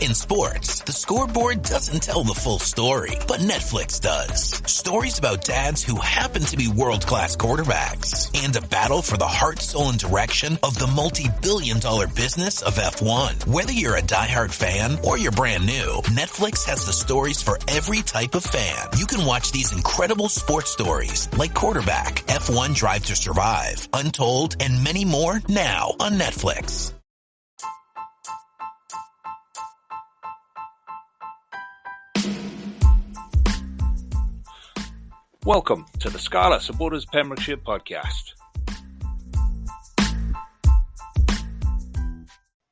In sports, the scoreboard doesn't tell the full story, but Netflix does. Stories about dads who happen to be world-class quarterbacks and a battle for the heart, soul, and direction of the multi-billion-dollar business of F1. Whether you're a diehard fan or you're brand new, Netflix has the stories for every type of fan. You can watch these incredible sports stories like Quarterback, F1 Drive to Survive, Untold, and many more now on Netflix. Welcome to the Scarlet Supporters Pembrokeshire podcast.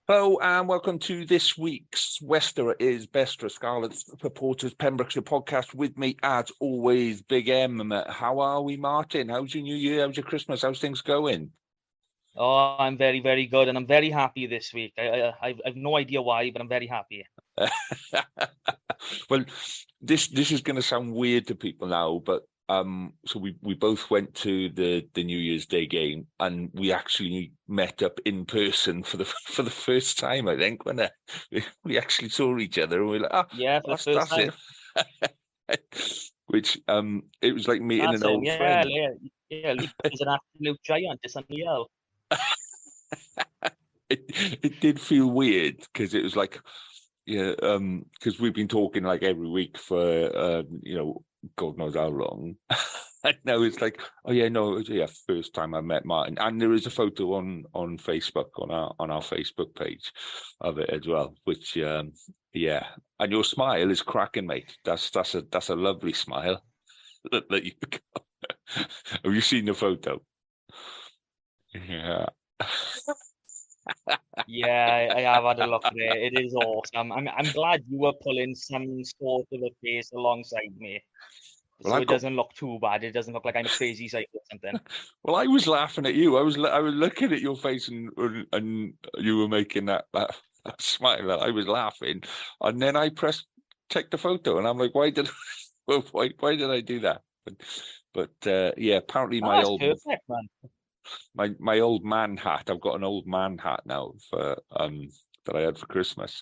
Hello and welcome to this week's Wester is Best for Scarlet Supporters Pembrokeshire podcast. With me, as always, Big M. How are we, Martin? How's your New Year? How's your Christmas? How's things going? Oh, I'm very, very good, and I'm very happy this week. I've no idea why, but I'm very happy. Well, this is going to sound weird to people now, but so we both went to the New Year's Day game, and we actually met up in person for the first time. I think when we actually saw each other, and we were like, yeah, for the first time. It. Which it was like meeting an old friend. Yeah, he's an absolute giant, isn't he? It did feel weird because it was like, yeah, because we've been talking like every week for God knows how long. And now it's like, oh yeah, no, it was first time I met Martin, and there is a photo on Facebook on our Facebook page of it as well. Which and your smile is cracking, mate. That's a lovely smile that you got. Have you seen the photo? Yeah. Yeah, I have had a look at it. It is awesome. I'm glad you were pulling some sort of a face alongside me. So it doesn't look too bad. It doesn't look like I'm a crazy psycho or something. Well, I was laughing at you. I was looking at your face, and you were making that smile. That I was laughing, and then I pressed take the photo, and I'm like, why did I do that? But apparently perfect, man. my old man hat. I've got an old man hat now for that I had for Christmas,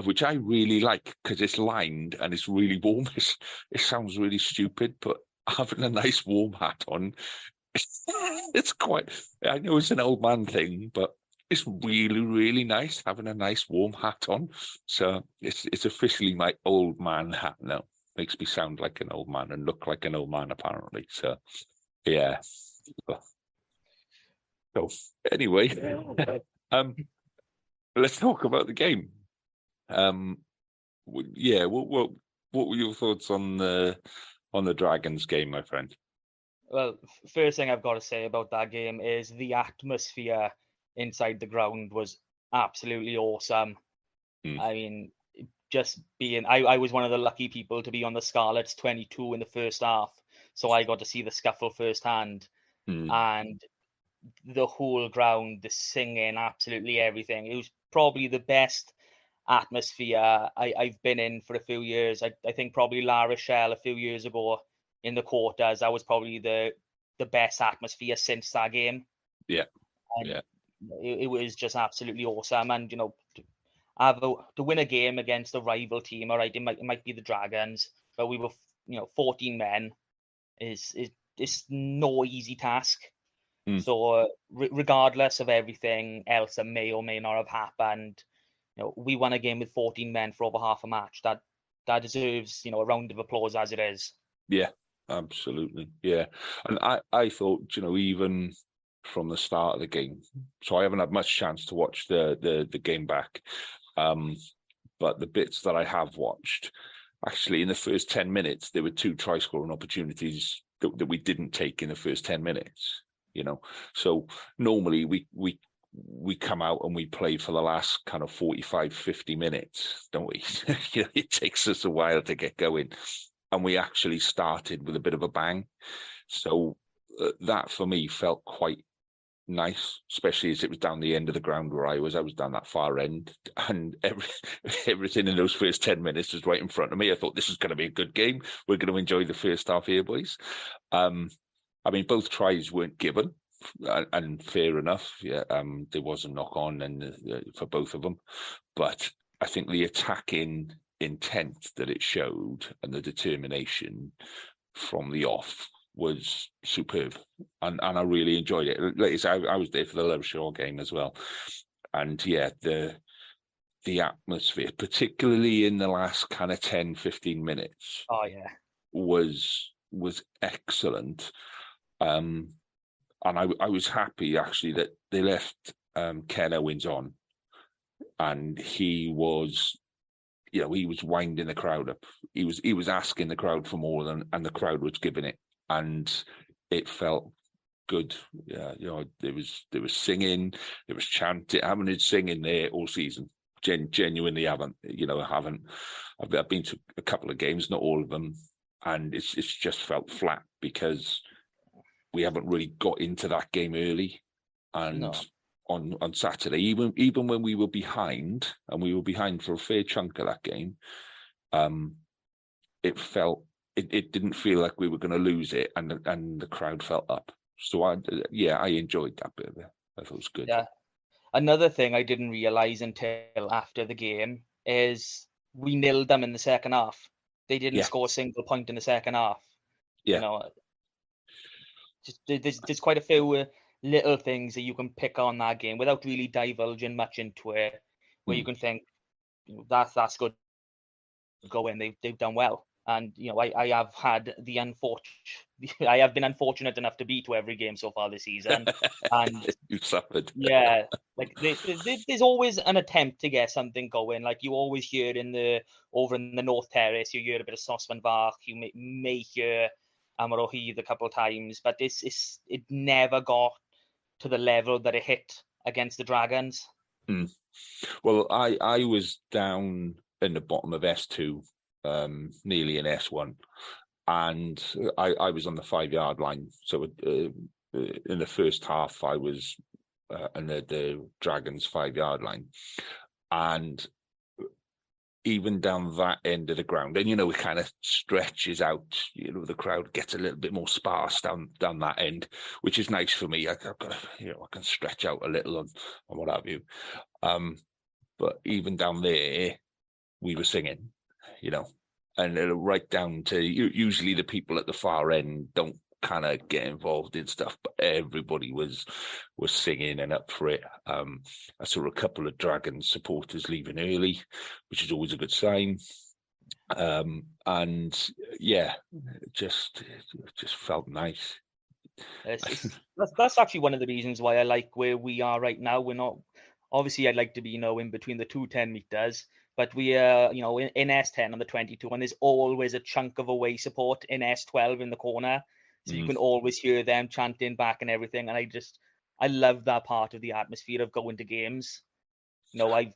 which I really like because it's lined and it's really warm. It sounds really stupid, but having a nice warm hat on, it's quite. I know it's an old man thing, but it's really, really nice having a nice warm hat on. So it's officially my old man hat now. Makes me sound like an old man and look like an old man, apparently. So yeah. So anyway, let's talk about the game. What were your thoughts on the Dragons game, my friend? Well, first thing I've got to say about that game is the atmosphere inside the ground was absolutely awesome. I mean, just being, I was one of the lucky people to be on the Scarlets 22 in the first half, so I got to see the scuffle firsthand, and the whole ground, the singing, absolutely everything. It was probably the best atmosphere I've been in for a few years. I think probably La Rochelle a few years ago in the quarters, that was probably the best atmosphere since that game. Yeah. It was just absolutely awesome. And, to win a game against a rival team, all right, it might be the Dragons, but we were, 14 men is no easy task. So regardless of everything else that may or may not have happened, we won a game with 14 men for over half a match. That deserves, a round of applause as it is. Yeah, absolutely. Yeah. And I thought, even from the start of the game, so I haven't had much chance to watch the game back. But the bits that I have watched, actually in the first 10 minutes, there were 2 try scoring opportunities that we didn't take in the first 10 minutes. So normally we come out and we play for the last kind of 45, 50 minutes, don't we? It takes us a while to get going, and we actually started with a bit of a bang. So that for me felt quite nice, especially as it was down the end of the ground where I was down that far end, and everything in those first 10 minutes was right in front of me. I thought this is going to be a good game. We're going to enjoy the first half here, boys. I mean, both tries weren't given, and fair enough. Yeah, there was a knock on and for both of them, but I think the attacking intent that it showed and the determination from the off was superb, and I really enjoyed it. Like I said, I was there for the Love Shaw game as well, and yeah, the atmosphere, particularly in the last kind of 10, 15 minutes, was excellent. And I was happy actually that they left Ken Owens on, and he was, he was winding the crowd up. He was asking the crowd for more and the crowd was giving it, and it felt good. Yeah, there was singing, there was chanting. I haven't heard singing there all season. Genuinely haven't. I've been to a couple of games, not all of them, and it's just felt flat because we haven't really got into that game early. And on Saturday, even when we were behind, and we were behind for a fair chunk of that game, it didn't feel like we were going to lose it, and the crowd felt up. So I enjoyed that bit of it. I thought it was good. Yeah. Another thing I didn't realise until after the game is we nilled them in the second half. They didn't score a single point in the second half. Yeah. Just there's quite a few little things that you can pick on that game without really divulging much into it, where you can think that's good. Go in, they've done well. And I have had I have been unfortunate enough to be to every game so far this season, and you've suffered. Yeah, like there's always an attempt to get something going. Like you always hear over in the North Terrace, you hear a bit of Sosman Bach, you may hear Amaro Heath a couple of times, but it never got to the level that it hit against the Dragons. Well, I was down in the bottom of S2. Nearly in S1, and I was on the 5-yard line. So in the first half, I was on the Dragons 5-yard line, and even down that end of the ground, and it kind of stretches out. The crowd gets a little bit more sparse down that end, which is nice for me. I've got I can stretch out a little on what have you. But even down there, we were singing. And right down to usually the people at the far end don't kind of get involved in stuff, but everybody was singing and up for it. I saw a couple of Dragons supporters leaving early, which is always a good sign. And yeah, it just felt nice. That's actually one of the reasons why I like where we are right now. We're not, obviously I'd like to be in between the 210 meters, but we are in S10 on the 22, and there's always a chunk of away support in S12 in the corner, so you can always hear them chanting back and everything. And I love that part of the atmosphere of going to games. I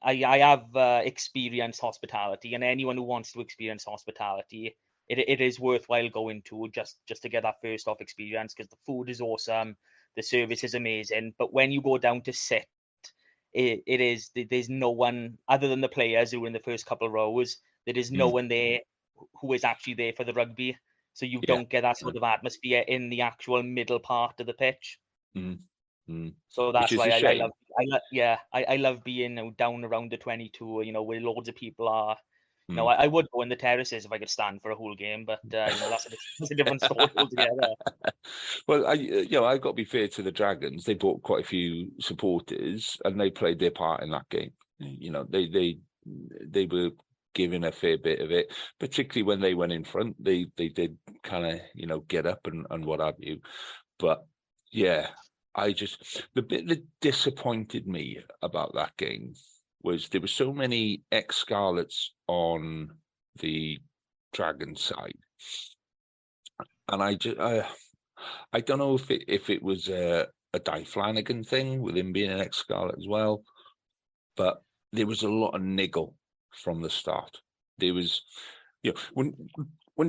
have experienced hospitality, and anyone who wants to experience hospitality, it is worthwhile going to just to get that first off experience, because the food is awesome, the service is amazing. But when you go down to sit, there's no one other than the players who are in the first couple of rows. There is no one there who is actually there for the rugby, so you don't get that sort of atmosphere in the actual middle part of the pitch. So that's why I love being down around the 22, where loads of people are. I would go in the terraces if I could stand for a whole game, but that's a different story altogether. Well, I've got to be fair to the Dragons. They brought quite a few supporters, and they played their part in that game. They were giving a fair bit of it, particularly when they went in front. They did kind of get up and what have you. But yeah, the bit that disappointed me about that game was there were so many ex-Scarlets on the Dragon side, and I don't know if it was a Di Flanagan thing with him being an ex-Scarlet as well, but there was a lot of niggle from the start. There was, when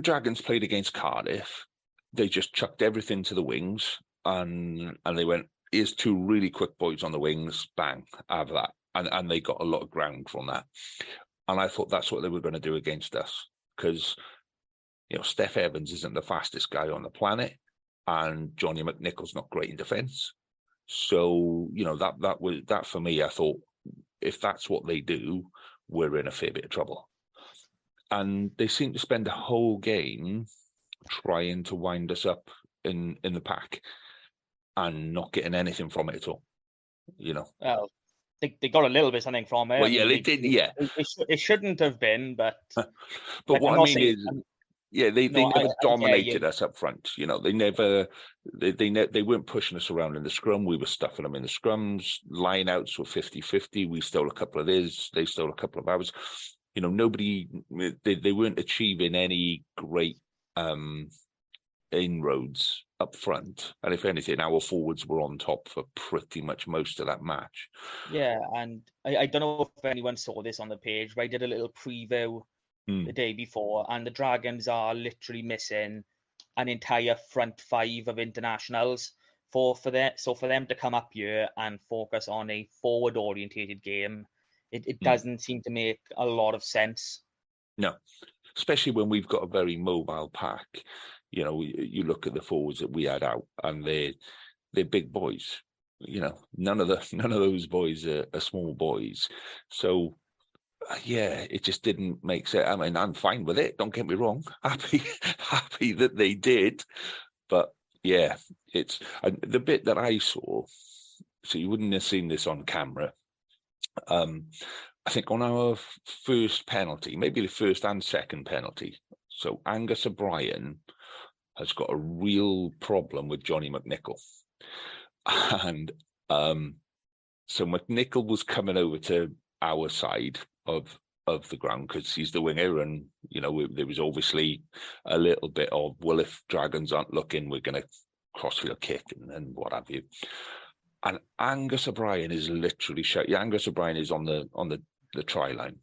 Dragons played against Cardiff, they just chucked everything to the wings, and they went, here's two really quick boys on the wings, bang, have that. And they got a lot of ground from that. And I thought that's what they were going to do against us, because, Steph Evans isn't the fastest guy on the planet, and Johnny McNichol's not great in defence. So, that for me, I thought, if that's what they do, we're in a fair bit of trouble. And they seem to spend the whole game trying to wind us up in the pack and not getting anything from it at all, Well, they got a little bit something from it. Well, yeah, they did, yeah. It shouldn't have been, but... But what I mean is... Yeah, they never dominated us up front. They never, they weren't pushing us around in the scrum. We were stuffing them in the scrums. Line-outs were 50-50. We stole a couple of theirs. They stole a couple of ours. Nobody, they weren't achieving any great inroads up front. And if anything, our forwards were on top for pretty much most of that match. Yeah, and I don't know if anyone saw this on the page, but I did a little preview the day before, and the Dragons are literally missing an entire front five of internationals for that. So for them to come up here and focus on a forward orientated game, it doesn't seem to make a lot of sense. No, especially when we've got a very mobile pack. You look at the forwards that we had out, and they're big boys. None of those boys are small boys. So. Yeah, it just didn't make sense. I mean, I'm fine with it. Don't get me wrong. Happy that they did. But yeah, it's the bit that I saw. So you wouldn't have seen this on camera. I think on our first penalty, maybe the first and second penalty. So Angus O'Brien has got a real problem with Johnny McNichol. And so McNichol was coming over to our side of the ground because he's the winger, and there was obviously a little bit of, well, if Dragons aren't looking, we're going to crossfield kick and what have you. And Angus O'Brien is literally shouting. Angus O'Brien is on the try line,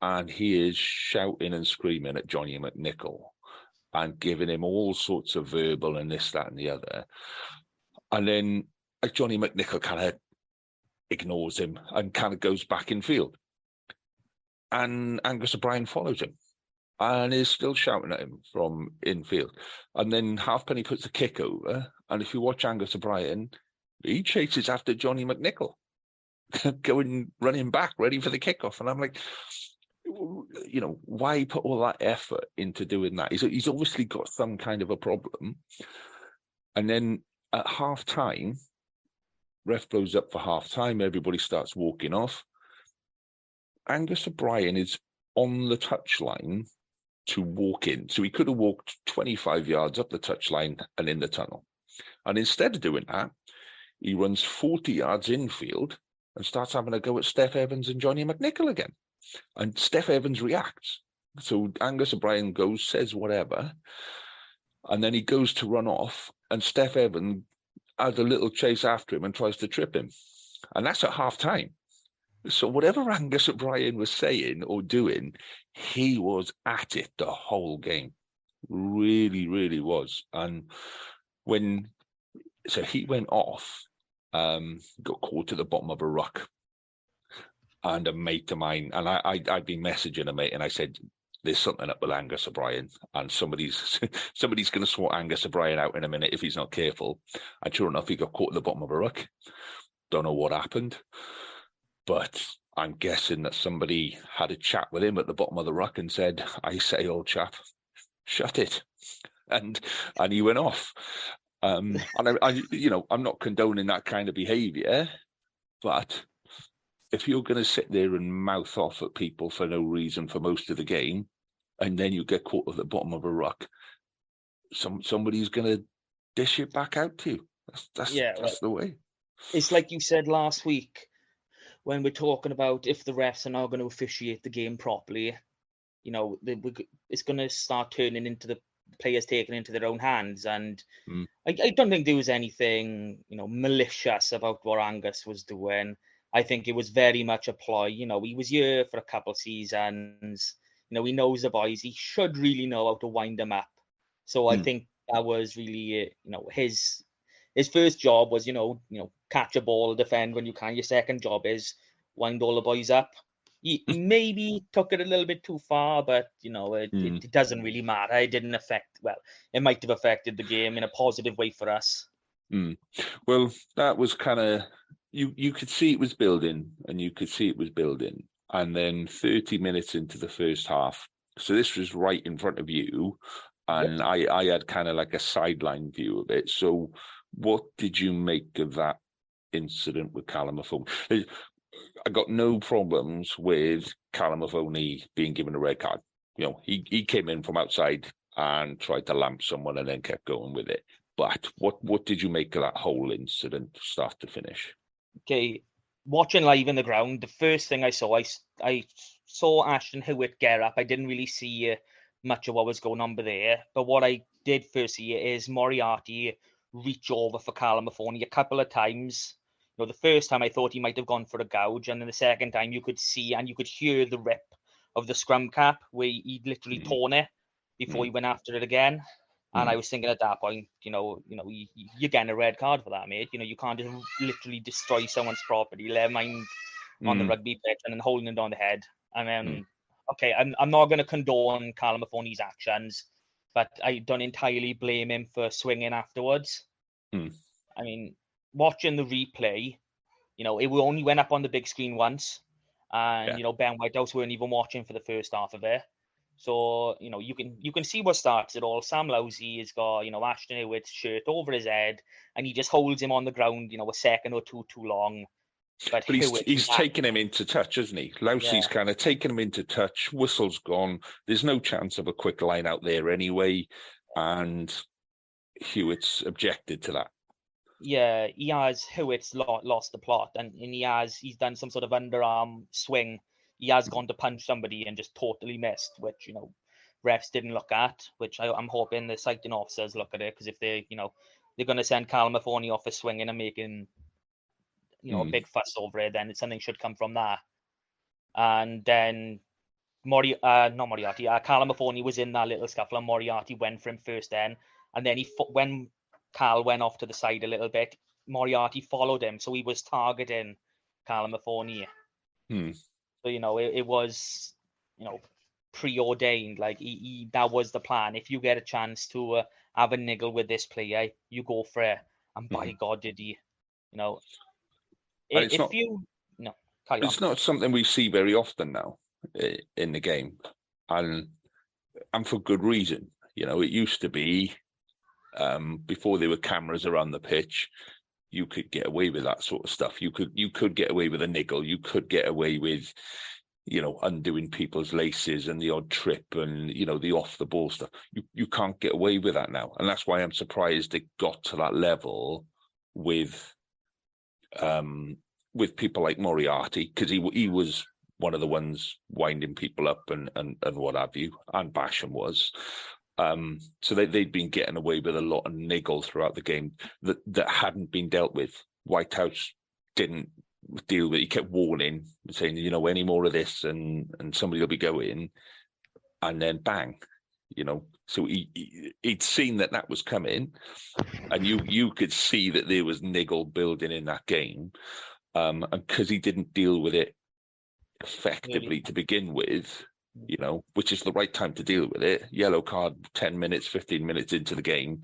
and he is shouting and screaming at Johnny McNichol and giving him all sorts of verbal and this, that, and the other. And then Johnny McNichol kind of ignores him and kind of goes back in field. And Angus O'Brien follows him and is still shouting at him from infield. And then Halfpenny puts the kick over, and if you watch Angus O'Brien, he chases after Johnny McNichol, going running back, ready for the kickoff. And I'm like, why put all that effort into doing that? He's obviously got some kind of a problem. And then at half time, ref blows up for half time, everybody starts walking off. Angus O'Brien is on the touchline to walk in. So he could have walked 25 yards up the touchline and in the tunnel. And instead of doing that, he runs 40 yards infield and starts having a go at Steph Evans and Johnny McNichol again. And Steph Evans reacts. So Angus O'Brien goes, says whatever, and then he goes to run off, and Steph Evans has a little chase after him and tries to trip him. And that's at half time. So whatever Angus O'Brien was saying or doing, he was at it the whole game. Really, really was. And so he went off, got caught at the bottom of a ruck. And a mate of mine, and I'd been messaging a mate, and I said, there's something up with Angus O'Brien, and somebody's going to sort Angus O'Brien out in a minute if he's not careful. And sure enough, he got caught at the bottom of a ruck. Don't know what happened. But I'm guessing that somebody had a chat with him at the bottom of the ruck and said, I say, old chap, shut it. And he went off. And I'm not condoning that kind of behaviour, but if you're going to sit there and mouth off at people for no reason for most of the game, and then you get caught at the bottom of a ruck, somebody's going to dish it back out to you. That's the way. It's like you said last week, when we're talking about if the refs are now going to officiate the game properly, it's going to start turning into the players taking into their own hands. And I don't think there was anything, malicious about what Angus was doing. I think it was very much a ploy. He was here for a couple of seasons. He knows the boys. He should really know how to wind them up. So I think that was really, his first job was, catch a ball, defend when you can. Your second job is wind all the boys up. He maybe took it a little bit too far, but, it doesn't really matter. It didn't it might have affected the game in a positive way for us. Well, that was kind of, you could see it was building, and you could see it was building. and then 30 minutes into the first half. So this was right in front of you, and I had kind of like a sideline view of it. So what did you make of that incident with Callum Mahoney? I got no problems with Callum Mahoney being given a red card. He came in from outside and tried to lamp someone and then kept going with it. But what did you make of that whole incident, start to finish? Okay, watching live in the ground, the first thing I saw Ashton Hewitt get up. I didn't really see much of what was going on there. But what I did first see is Moriarty reach over for Callum Mahoney a couple of times. The first time I thought he might have gone for a gouge, and then the second time you could see and you could hear the rip of the scrum cap where he'd literally torn it before he went after it again. And I was thinking at that point, you're getting a red card for that, mate. You can't just literally destroy someone's property, let mind on the rugby pitch, and then holding it on the head. And then, okay, I'm not going to condone Callum Mahoney's actions, but I don't entirely blame him for swinging afterwards. I mean, watching the replay, it only went up on the big screen once, and Ben Whitehouse weren't even watching for the first half of it. So, you can see what starts it all. Sam Lousy has got, Ashton Hewitt's shirt over his head, and he just holds him on the ground, a second or two too long. But he's taken him into touch, hasn't he? Lousey's kind of taken him into touch. Whistle's gone. There's no chance of a quick line out there anyway. And Hewitt's objected to that. Yeah, Hewitt's lost the plot, and he's done some sort of underarm swing. He has gone to punch somebody and just totally missed, which, refs didn't look at, which I'm hoping the citing officers look at it, because if they're going to send Callum Mahoney off for swinging and making, a big fuss over it, then something should come from that. And then Callum Mahoney was in that little scuffle, and Moriarty went for him first then, and then when Cal went off to the side a little bit, Moriarty followed him, so he was targeting Callum Mahoney. So, it was, preordained. Like, that was the plan. If you get a chance to have a niggle with this player, you go for it. And by God, did he? It's not something we see very often now in the game, and for good reason. It used to be before there were cameras around the pitch, you could get away with that sort of stuff. You could get away with a niggle. You could get away with, undoing people's laces and the odd trip and, the off the ball stuff. You can't get away with that now. And that's why I'm surprised it got to that level with people like Moriarty, because he was one of the ones winding people up and what have you, and Basham was. So they'd been getting away with a lot of niggle throughout the game that hadn't been dealt with. Whitehouse didn't deal with it. He kept warning, saying, any more of this and somebody will be going, and then bang, So he'd seen that was coming, and you could see that there was niggle building in that game, and because he didn't deal with it effectively to begin with, which is the right time to deal with it. Yellow card 10 minutes, 15 minutes into the game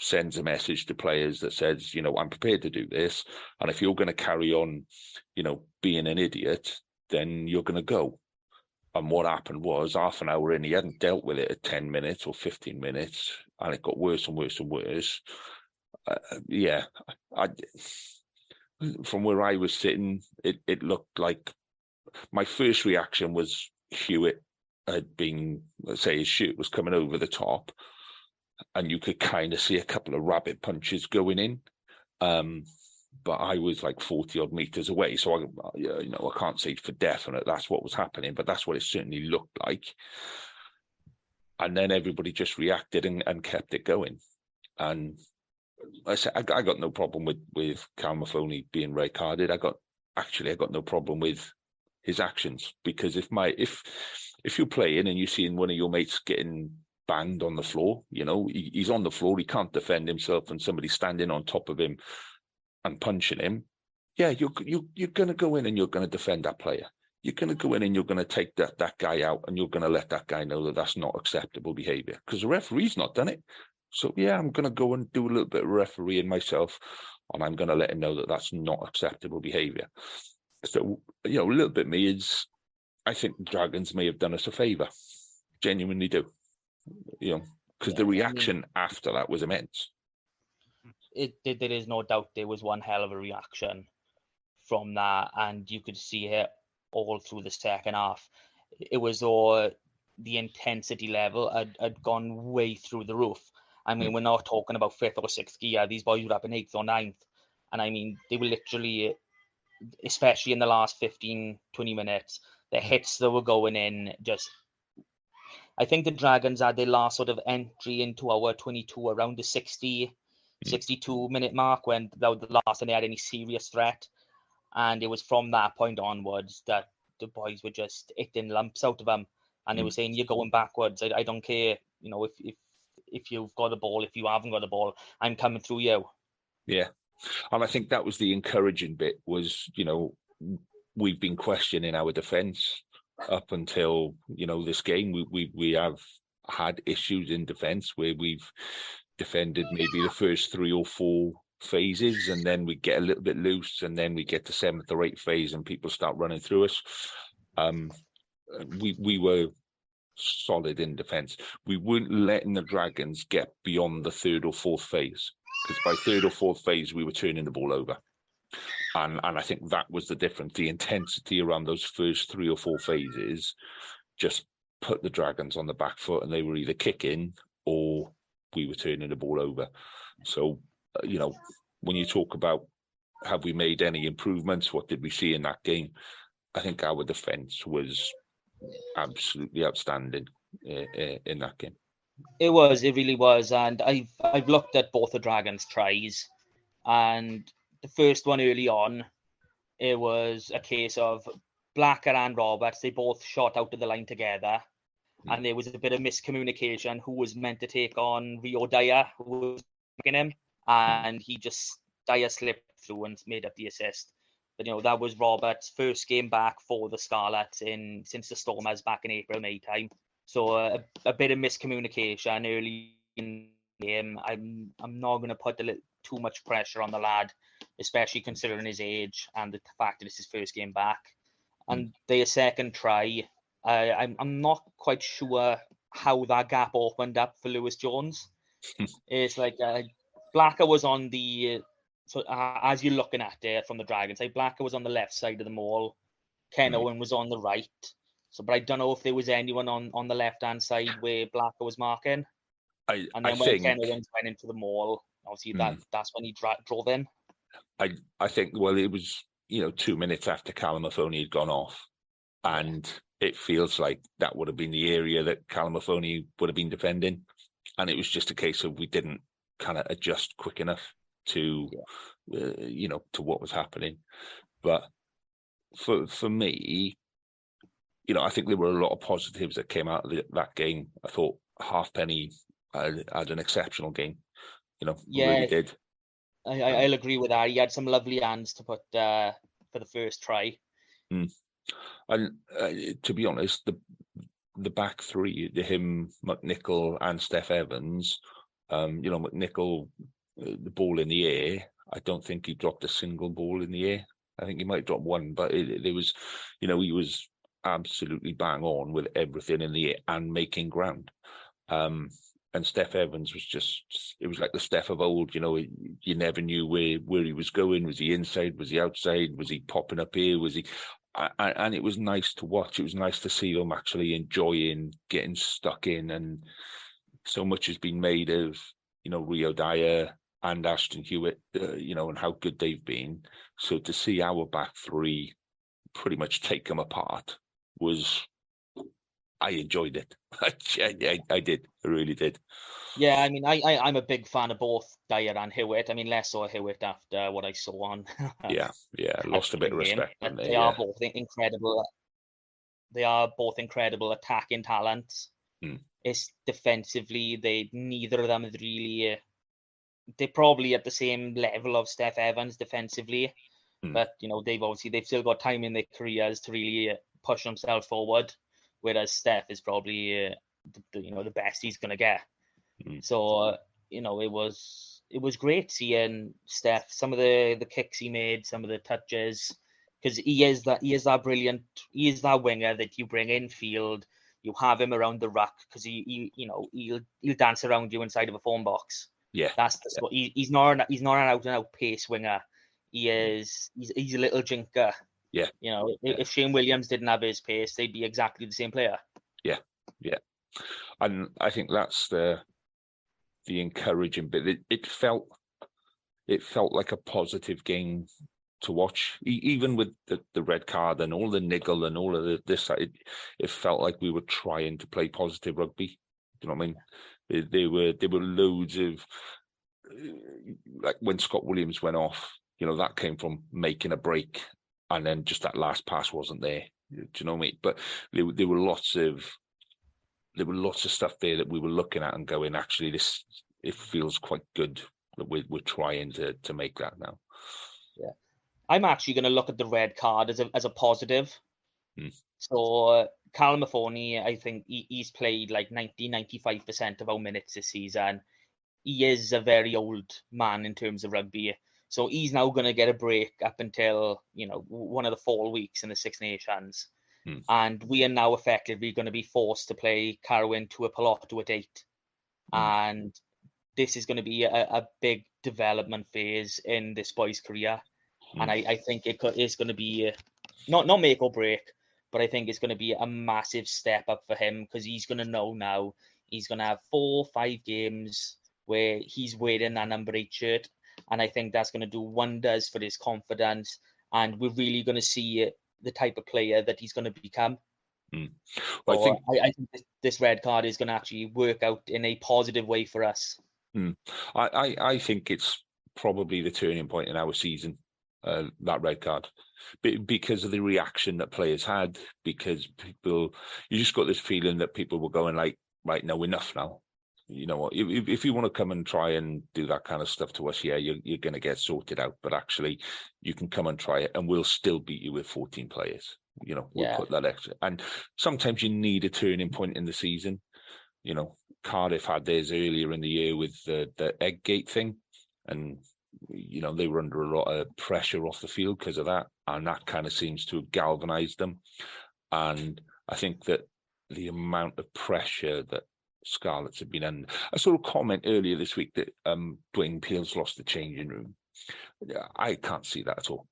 sends a message to players that says, I'm prepared to do this. And if you're going to carry on, being an idiot, then you're going to go. And what happened was half an hour in, he hadn't dealt with it at 10 minutes or 15 minutes, and it got worse and worse and worse. From where I was sitting, it looked like my first reaction was Hewitt had been, let's say, his shirt was coming over the top, and you could kind of see a couple of rabbit punches going in. But I was like 40 odd meters away, so I can't say for definite that's what was happening, but that's what it certainly looked like. And then everybody just reacted and kept it going. And I said, I got no problem with Callum Mahoney being red carded. I got no problem with his actions, because if you're playing and you're seeing one of your mates getting banged on the floor, he's on the floor, he can't defend himself, and somebody's standing on top of him and punching him, you're going to go in and you're going to defend that player. You're going to go in and you're going to take that guy out, and you're going to let that guy know that that's not acceptable behaviour, because the referee's not done it. So I'm going to go and do a little bit of refereeing myself, and I'm going to let him know that that's not acceptable behaviour. So, a little bit me is, I think the Dragons may have done us a favour. Genuinely do. Because the reaction after that was immense. There is no doubt there was one hell of a reaction from that, and you could see it all through the second half. It was all the intensity level had gone way through the roof. I mean, we're not talking about fifth or sixth gear. These boys were up in eighth or ninth. And I mean, they were literally, especially in the last 15, 20 minutes, the hits that were going in just... I think the Dragons had their last sort of entry into our 22 around the 62-minute mark, when that was the last time they had any serious threat. And it was from that point onwards that the boys were just hitting lumps out of them. And they were saying, you're going backwards. I don't care, if you've got the ball, if you haven't got the ball, I'm coming through you. Yeah. And I think that was the encouraging bit was, we've been questioning our defence up until, this game. We have had issues in defence where we've defended maybe the first 3 or 4 phases, and then we get a little bit loose, and then we get to 7th or 8th phase and people start running through us. We were solid in defence. We weren't letting the Dragons get beyond the 3rd or 4th phase, because by 3rd or 4th phase we were turning the ball over, and I think that was the difference. The intensity around those first 3 or 4 phases just put the Dragons on the back foot, and they were either kicking or we were turning the ball over. So when you talk about have we made any improvements, what did we see in that game, I think our defence was absolutely outstanding in that game. It really was. And I've looked at both the Dragons' tries, and the first one early on, it was a case of Blacker and Roberts, they both shot out to the line together, and there was a bit of miscommunication who was meant to take on Rio Dyer, who was making him, and Dyer slipped through and made up the assist. But that was Roberts' first game back for the Scarlets since the Stormers back in April, May time. So a bit of miscommunication early in the game. I'm not going to put too much pressure on the lad, especially considering his age and the fact that it's his first game back. And their second try, I'm not quite sure how that gap opened up for Lewis Jones. It's like Blacker was on the... So as you're looking at it from the Dragons, Blacker was on the left side of the maul. Ken Owen was on the right. But I don't know if there was anyone on the left-hand side where Blacker was marking. When Ken Owens went into the maul, obviously that's when he drove in. I think, it was, 2 minutes after Callum Mahoney had gone off. And it feels like that would have been the area that Callum Mahoney would have been defending. And it was just a case of we didn't kind of adjust quick enough to what was happening. But for me, I think there were a lot of positives that came out of that game. I thought Halfpenny had an exceptional game. Really did. I'll agree with that. He had some lovely hands to put for the first try. And to be honest, the back three, him, McNichol and Steph Evans, McNichol, the ball in the air, I don't think he dropped a single ball in the air. I think he might drop one, but there was, he was absolutely bang on with everything in the air and making ground. And Steph Evans was it was like the Steph of old, you never knew where he was going. Was he inside? Was he outside? Was he popping up here? Was he... And it was nice to watch. It was nice to see them actually enjoying getting stuck in. And so much has been made of, Rio Dyer and Ashton Hewitt, and how good they've been. So to see our back three pretty much take them apart I enjoyed it. I did. I really did. Yeah, I mean, I'm a big fan of both Dyer and Hewitt. I mean, less so Hewitt after what I saw on. Yeah, lost a bit of respect. But they are both incredible. They are both incredible attacking talents. It's defensively, neither of them is really. They're probably at the same level of Steph Evans defensively, but they've still got time in their careers to really push themselves forward. Whereas Steph is probably the best he's going to get. So it was great seeing Steph. Some of the kicks he made, some of the touches, because he is that brilliant. He is that winger that you bring in field. You have him around the ruck because he'll dance around you inside of a phone box. Yeah, That's the spot. He's not an out and out pace winger. He's a little jinker. yeah. If Shane Williams didn't have his pace, they'd be exactly the same player. Yeah, and I think that's the encouraging bit. It felt like a positive game to watch, even with the red card and all the niggle and all of this. It felt like we were trying to play positive rugby. You know what I mean? There were loads of, like when Scott Williams went off, that came from making a break, and then just that last pass wasn't there. Do you know what I mean? But there were lots of stuff there that we were looking at and going, actually, it feels quite good that we're trying to make that now. Yeah, I'm actually going to look at the red card as a positive. So Callum Mahoney, I think he's played like 95% of our minutes this season. He is a very old man in terms of rugby. So he's now going to get a break up until, one of the fall weeks in the Six Nations. And we are now effectively going to be forced to play Carwyn to a Piloto at 8. And this is going to be a big development phase in this boy's career. And I think it's going to be not make or break, but I think it's going to be a massive step up for him, because he's going to know now he's going to have 4 or 5 games where he's wearing that number 8 shirt. And I think that's going to do wonders for his confidence. And we're really going to see the type of player that he's going to become. Well, I think this red card is going to actually work out in a positive way for us. I think it's probably the turning point in our season, that red card, because of the reaction that players had, because you just got this feeling that people were going like, right, no, enough now. You know what? If you want to come and try and do that kind of stuff to us, yeah, you're going to get sorted out. But actually, you can come and try it, and we'll still beat you with 14 players. We'll put that extra. And sometimes you need a turning point in the season. Cardiff had theirs earlier in the year with the egg gate thing, and they were under a lot of pressure off the field because of that, and that kind of seems to have galvanised them. And I think that the amount of pressure that Scarlets have been under. I saw a comment earlier this week that Dwayne Peel's lost the changing room. I can't see that at all.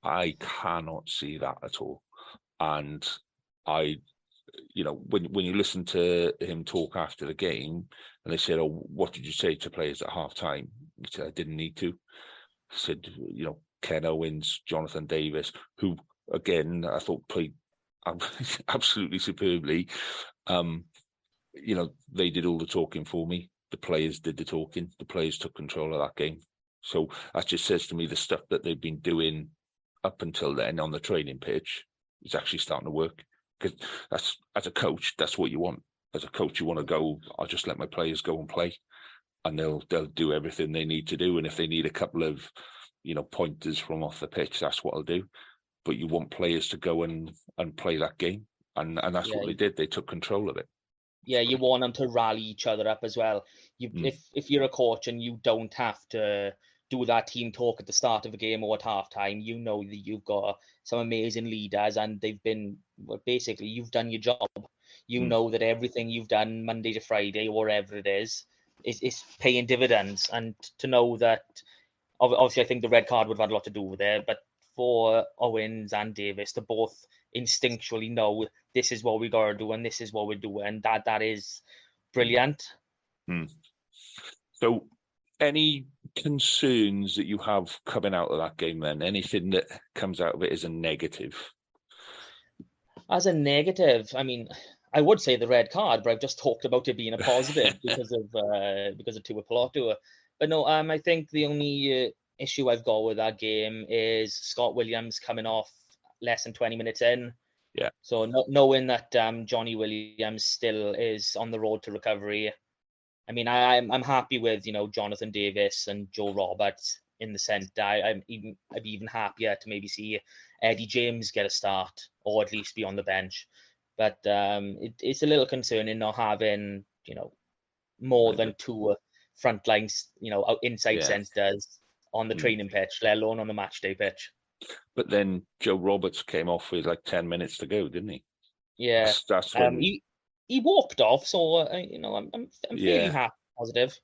I cannot see that at all. And when you listen to him talk after the game, and they said, "Oh, what did you say to players at half time?" He said, "I didn't need to." He said, Ken Owens, Jonathan Davis, who again I thought played absolutely superbly. They did all the talking for me. The players did the talking. The players took control of that game. So that just says to me the stuff that they've been doing up until then on the training pitch is actually starting to work. Because that's, as a coach, that's what you want. As a coach, you want to go, I'll just let my players go and play, and they'll do everything they need to do. And if they need a couple of, pointers from off the pitch, that's what I'll do. But you want players to go and play that game. And that's what they did. They took control of it. Yeah, you want them to rally each other up as well. If you're a coach and you don't have to do that team talk at the start of a game or at halftime, you know that you've got some amazing leaders, and they've been basically, you've done your job. You know that everything you've done Monday to Friday, or whatever it is paying dividends. And to know that, obviously, I think the red card would have had a lot to do with it, but for Owens and Davis to both instinctually know this is what we got to do and this is what we're doing, that is brilliant. So any concerns that you have coming out of that game then? Anything that comes out of it as a negative? As a negative, I mean, I would say the red card, but I've just talked about it being a positive because of Tua Piloto. But no, I think the only issue I've got with that game is Scott Williams coming off less than 20 minutes in. Yeah. So knowing that Johnny Williams still is on the road to recovery, I mean, I'm happy with Jonathan Davis and Joe Roberts in the centre. I'd be even happier to maybe see Eddie James get a start, or at least be on the bench. But it's a little concerning not having more than 2 front lines, inside centres on the training pitch, let alone on the match day pitch. But then Joe Roberts came off with like 10 minutes to go, didn't he? Yeah. That's when he walked off, so I'm fairly happy, positive.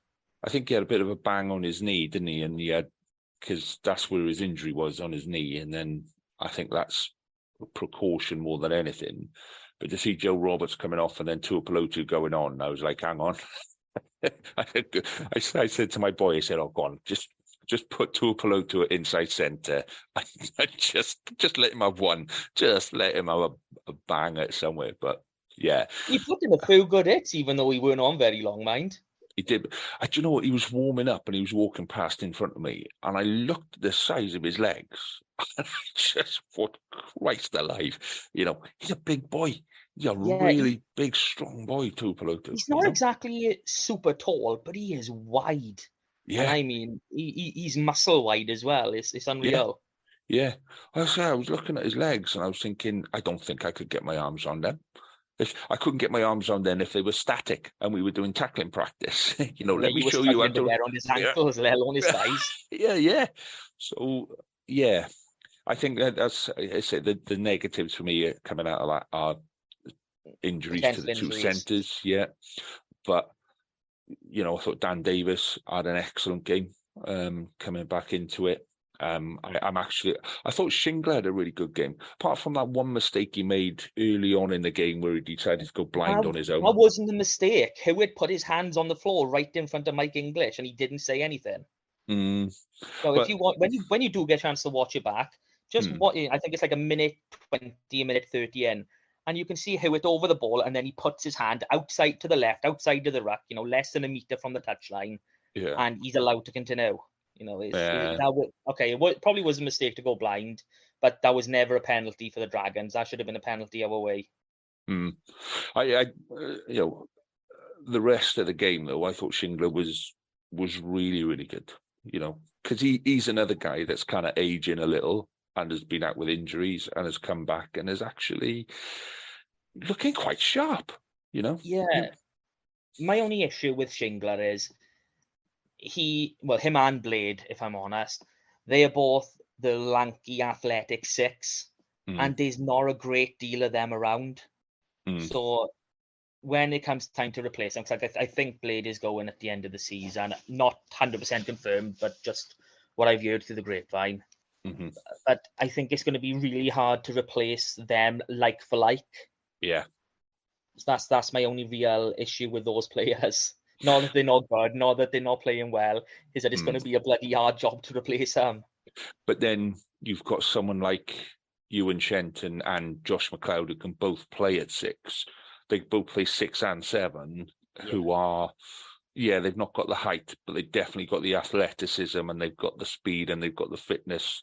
I think he had a bit of a bang on his knee, didn't he? And he had, because that's where his injury was, on his knee, and then I think that's a precaution more than anything. But to see Joe Roberts coming off and then Tuipulotu going on, I was like, hang on. I said to my boy, I said, "Oh, go on, just put Tuipulotu at inside centre. just let him have one. Just let him have a bang at somewhere." But yeah, he put in a few good hits, even though he weren't on very long, mind. He did. Do you know what? He was warming up and he was walking past in front of me, and I looked at the size of his legs, and I just thought, Christ alive! He's a big boy. He's a really big, strong boy, Tuipulotu. He's not exactly super tall, but he is wide. Yeah, and I mean, he's muscle wide as well. It's unreal. Yeah. I was looking at his legs, and I was thinking, I don't think I could get my arms on them. If I couldn't get my arms on them if they were static and we were doing tackling practice. Let me show you how to wear on his ankles, let alone his thighs. Yeah. So yeah, I think that's I say the negatives for me coming out of that are injuries to the two centres. Yeah, but I thought Dan Davis had an excellent game coming back into it. I thought Shingler had a really good game, apart from that one mistake he made early on in the game where he decided to go blind on his own. That wasn't a mistake. Hewitt put his hands on the floor right in front of Mike English, and he didn't say anything. So if you want, when you do get a chance to watch it back, just watch. I think it's like a minute 20, a minute 30 in, and you can see Hewitt over the ball, and then he puts his hand outside to the left, outside of the ruck, less than a meter from the touchline, and he's allowed to continue. It probably was a mistake to go blind, but that was never a penalty for the Dragons. That should have been a penalty our way. The rest of the game, though, I thought Shingler was really, really good. Because he's another guy that's kind of aging a little and has been out with injuries and has come back and is actually looking quite sharp. Yeah. My only issue with Shingler is him and Blade, if I'm honest, they are both the lanky, athletic six, and there's not a great deal of them around. So when it comes time to replace them, because I think Blade is going at the end of the season, not 100% confirmed, but just what I've heard through the grapevine. But I think it's going to be really hard to replace them like for like. Yeah. So that's my only real issue with those players. Not that they're not good, not that they're not playing well, is that it's going to be a bloody hard job to replace them. But then you've got someone like Ewan Shenton and Josh McLeod who can both play at 6. They both play 6 and 7, who are, they've not got the height, but they've definitely got the athleticism and they've got the speed and they've got the fitness.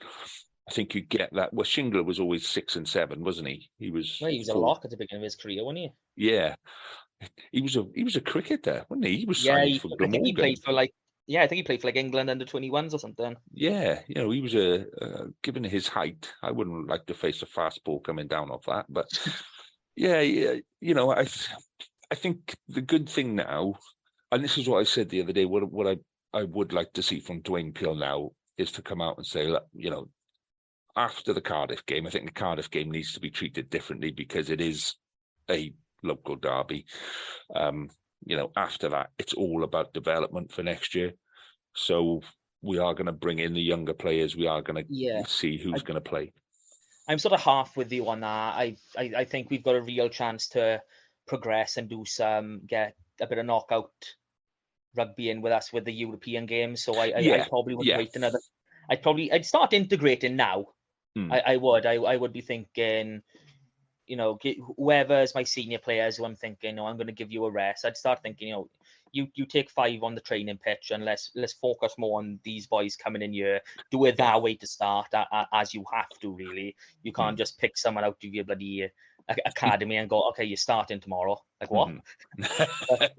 I think you get that. Well, Shingler was always 6 and 7, wasn't he? He was a lock at the beginning of his career, wasn't he? Yeah. He was a cricketer, wasn't he? He was signed for Glamorgan. He played for England under 21s or something. Yeah, he was given his height, I wouldn't like to face a fastball coming down off that. But I think the good thing now, and this is what I said the other day, what I would like to see from Dwayne Peel now is to come out and say, look, after the Cardiff game, I think the Cardiff game needs to be treated differently because it is a local derby. After that, it's all about development for next year. So we are going to bring in the younger players. We are going to see who's going to play. I'm sort of half with you on that. I think we've got a real chance to progress and get a bit of knockout rugby in with us with the European games. So I probably would wait another. I'd start integrating now. I would be thinking, whoever's my senior players who I'm thinking, I'm going to give you a rest. I'd start thinking, you take 5 on the training pitch and let's focus more on these boys coming in here. Do it that way to start, as you have to, really. You can't just pick someone out of your bloody academy and go, okay, you're starting tomorrow. Like what?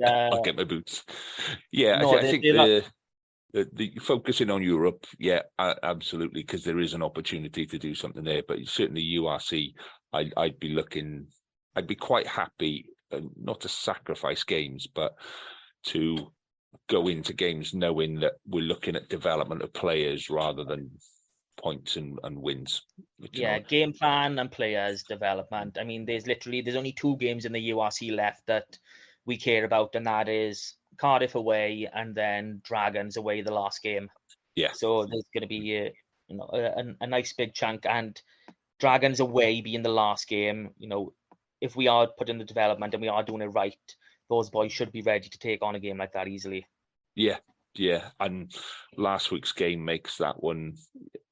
I'll get my boots. Yeah, I think the focusing on Europe, absolutely, because there is an opportunity to do something there. But certainly URC, I'd be quite happy not to sacrifice games, but to go into games knowing that we're looking at development of players rather than points and wins. Which, game plan and players development. I mean, there's only 2 games in the URC left that we care about, and that is Cardiff away and then Dragons away the last game. Yeah. So there's going to be a nice big chunk, and Dragons away being the last game. If we are putting the development and we are doing it right, those boys should be ready to take on a game like that easily. Yeah, and last week's game makes that one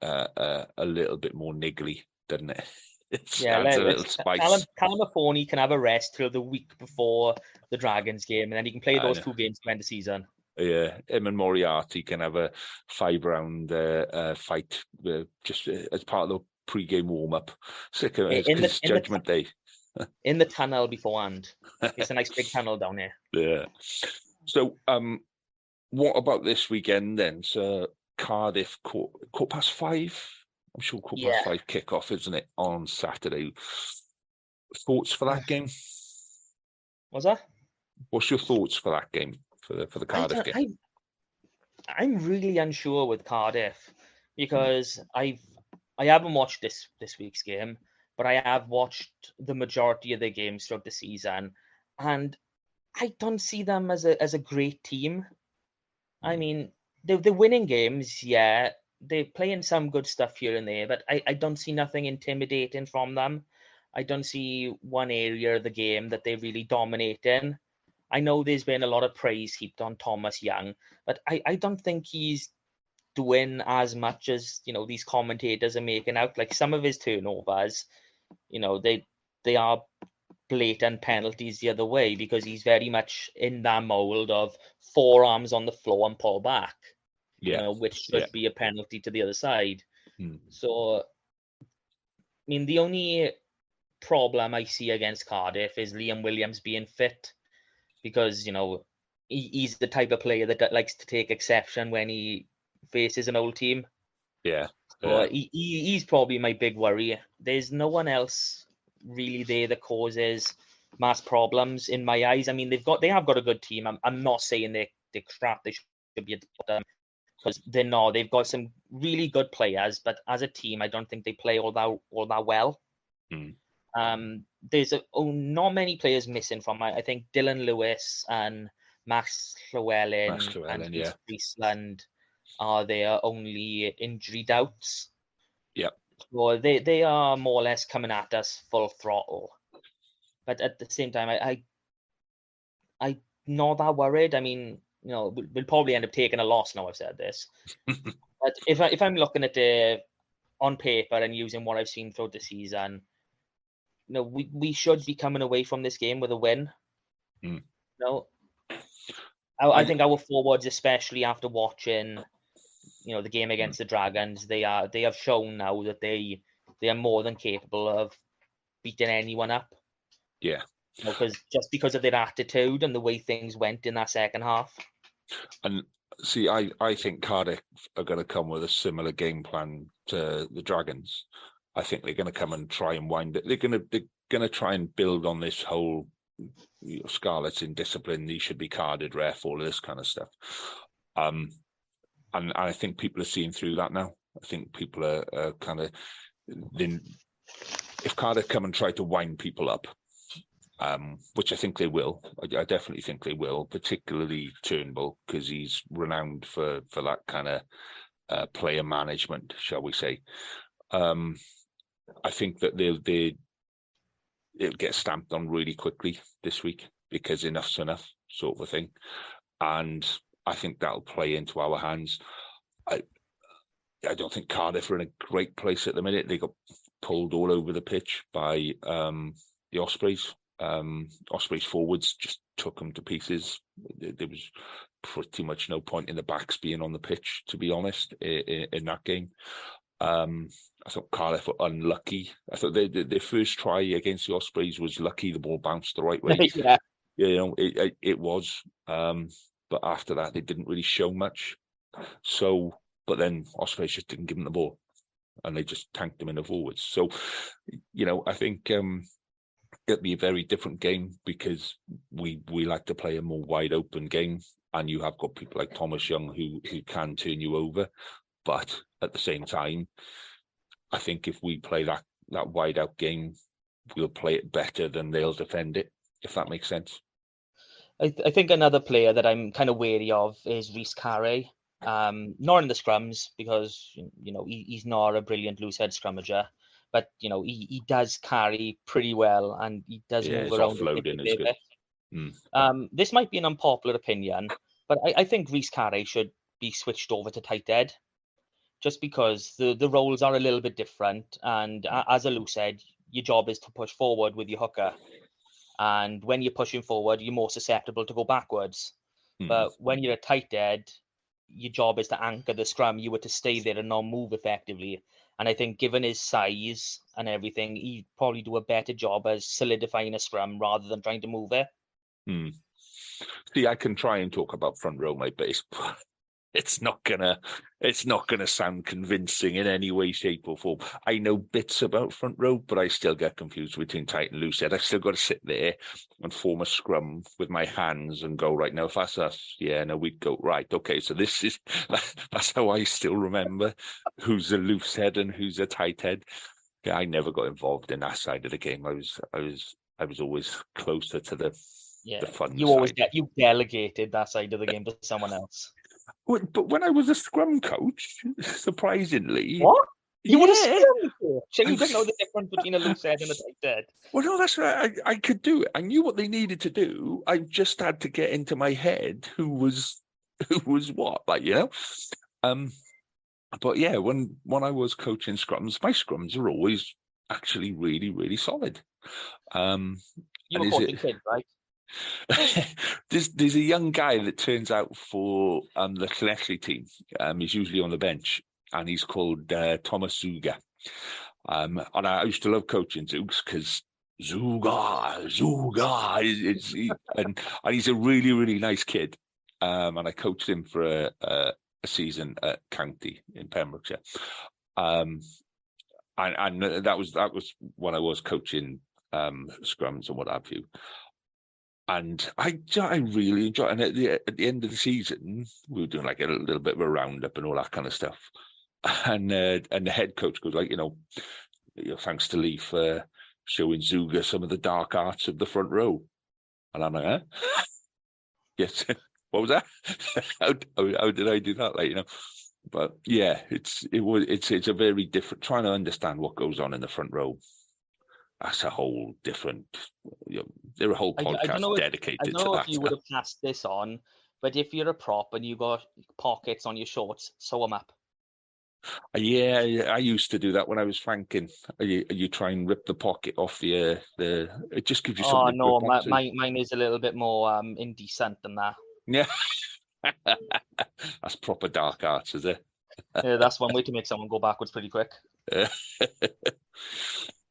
a little bit more niggly, doesn't it? It adds a little spice. Callum Mahoney can have a rest till the week before the Dragons game, and then he can play those 2 games to end the season. Yeah, him and Moriarty can have a 5-round fight just as part of the pre-game warm-up. It's Judgment Day. In the tunnel beforehand. It's a nice big tunnel down here. Yeah. So, what about this weekend then? So Cardiff, 5:15. I'm sure 5:15 kickoff, isn't it, on Saturday? Thoughts for that game? What's that? What's your thoughts for that game, for the Cardiff game? I'm really unsure with Cardiff because I haven't watched this week's game, but I have watched the majority of the games throughout the season, and I don't see them as a great team. I mean, they're winning games, yeah. They're playing some good stuff here and there, but I don't see nothing intimidating from them. I don't see one area of the game that they really dominate in. I know there's been a lot of praise heaped on Thomas Young, but I don't think he's doing as much as, these commentators are making out. Like, some of his turnovers, they are blatant penalties the other way, because he's very much in that mold of forearms on the floor and pull back, which should be a penalty to the other side. So, I mean, the only problem I see against Cardiff is Liam Williams being fit, because, he's the type of player that likes to take exception when he faces an old team. Yeah. So he's probably my big worry. There's no one else really there that causes mass problems in my eyes. I mean, they have got a good team. I'm not saying they're crap. They should be at the bottom, because they're not. They've got some really good players, but as a team, I don't think they play all that well. There's not many players missing from. I think Dylan Lewis and Max Llewellyn and Friesland are their only injury doubts. Yep. So they are more or less coming at us full throttle. But at the same time, I'm not that worried. I mean, we'll probably end up taking a loss now I've said this. But if I'm looking at it on paper and using what I've seen throughout the season, we should be coming away from this game with a win. I think our forwards, especially after watching, the game against the Dragons, they have shown now that they are more than capable of beating anyone up. Yeah. Because of their attitude and the way things went in that second half. And see, I think Cardiff are going to come with a similar game plan to the Dragons. I think they're going to come and try and wind it. They're going to try and build on this whole Scarlet's indiscipline. He should be carded, ref, all of this kind of stuff. And I think people are seeing through that now. I think people are kind of, if Cardiff come and try to wind people up, which I think they will. I definitely think they will, particularly Turnbull, because he's renowned for that kind of player management, shall we say. I think that they'll get stamped on really quickly this week, because enough's enough, sort of a thing. And I think that'll play into our hands. I don't think Cardiff are in a great place at the minute. They got pulled all over the pitch by the Ospreys. Ospreys forwards just took them to pieces. There was pretty much no point in the backs being on the pitch, to be honest, in that game. I thought Cardiff were unlucky. I thought their first try against the Ospreys was lucky. The ball bounced the right way. Yeah. It was. But after that, they didn't really show much. So, but then Ospreys just didn't give them the ball, and they just tanked them in the forwards. So, I think it'll be a very different game, because we like to play a more wide open game, and you have got people like Thomas Young who can turn you over. But at the same time, I think if we play that wide out game, we'll play it better than they'll defend it, if that makes sense. I think another player that I'm kind of wary of is Rhys Carey. Not in the scrums, because he's not a brilliant loose head scrummager, but he does carry pretty well, and he does move his around. offloading is good. This might be an unpopular opinion, but I think Rhys Carey should be switched over to tight head, just because the roles are a little bit different. And as a loose head, your job is to push forward with your hooker. And when you're pushing forward, you're more susceptible to go backwards. But when you're a tight head, your job is to anchor the scrum. You were to stay there and not move effectively. And I think given his size and everything, he'd probably do a better job as solidifying a scrum rather than trying to move it. See, I can try and talk about front row, mate, but it's not gonna sound convincing in any way, shape, or form. I know bits about front row, but I still get confused between tight and loose head. I've still got to sit there and form a scrum with my hands and go, right, now if that's us, yeah, no, we'd go, right, okay, so that's how I still remember who's a loose head and who's a tight head. Yeah, I never got involved in that side of the game. I was always closer to the fun side. You delegated that side of the game to someone else. But when I was a scrum coach, surprisingly, what? You were a scrum coach, and you didn't know the difference between a loose head and a tight head. Well, no, that's right. I could do it. I knew what they needed to do. I just had to get into my head who was what, like, But yeah, when I was coaching scrums, my scrums are always actually really, really solid. You were coaching kids, right? There's a young guy that turns out for the Connectley team. He's usually on the bench, and he's called Thomas Zuga. And I used to love coaching Zoogs because Zuga, and he's a really, really nice kid. And I coached him for a season at County in Pembrokeshire. And that was when I was coaching scrums and what have you. And I really enjoyed it. And at the end of the season, we were doing like a little bit of a roundup and all that kind of stuff. And the head coach goes like, thanks to Lee for showing Zuga some of the dark arts of the front row. And I'm like, huh? Yes. What was that? How did I do that? Like, But yeah, it's a very different. Trying to understand what goes on in the front row. That's a whole different. There are a whole podcast dedicated to that. I don't know if you would have passed this on, but if you're a prop and you got pockets on your shorts, sew them up. Yeah, I used to do that when I was franking. You try and rip the pocket off the. It just gives you something. Oh no, mine is a little bit more indecent than that. Yeah, that's proper dark arts, is it? Yeah, that's one way to make someone go backwards pretty quick.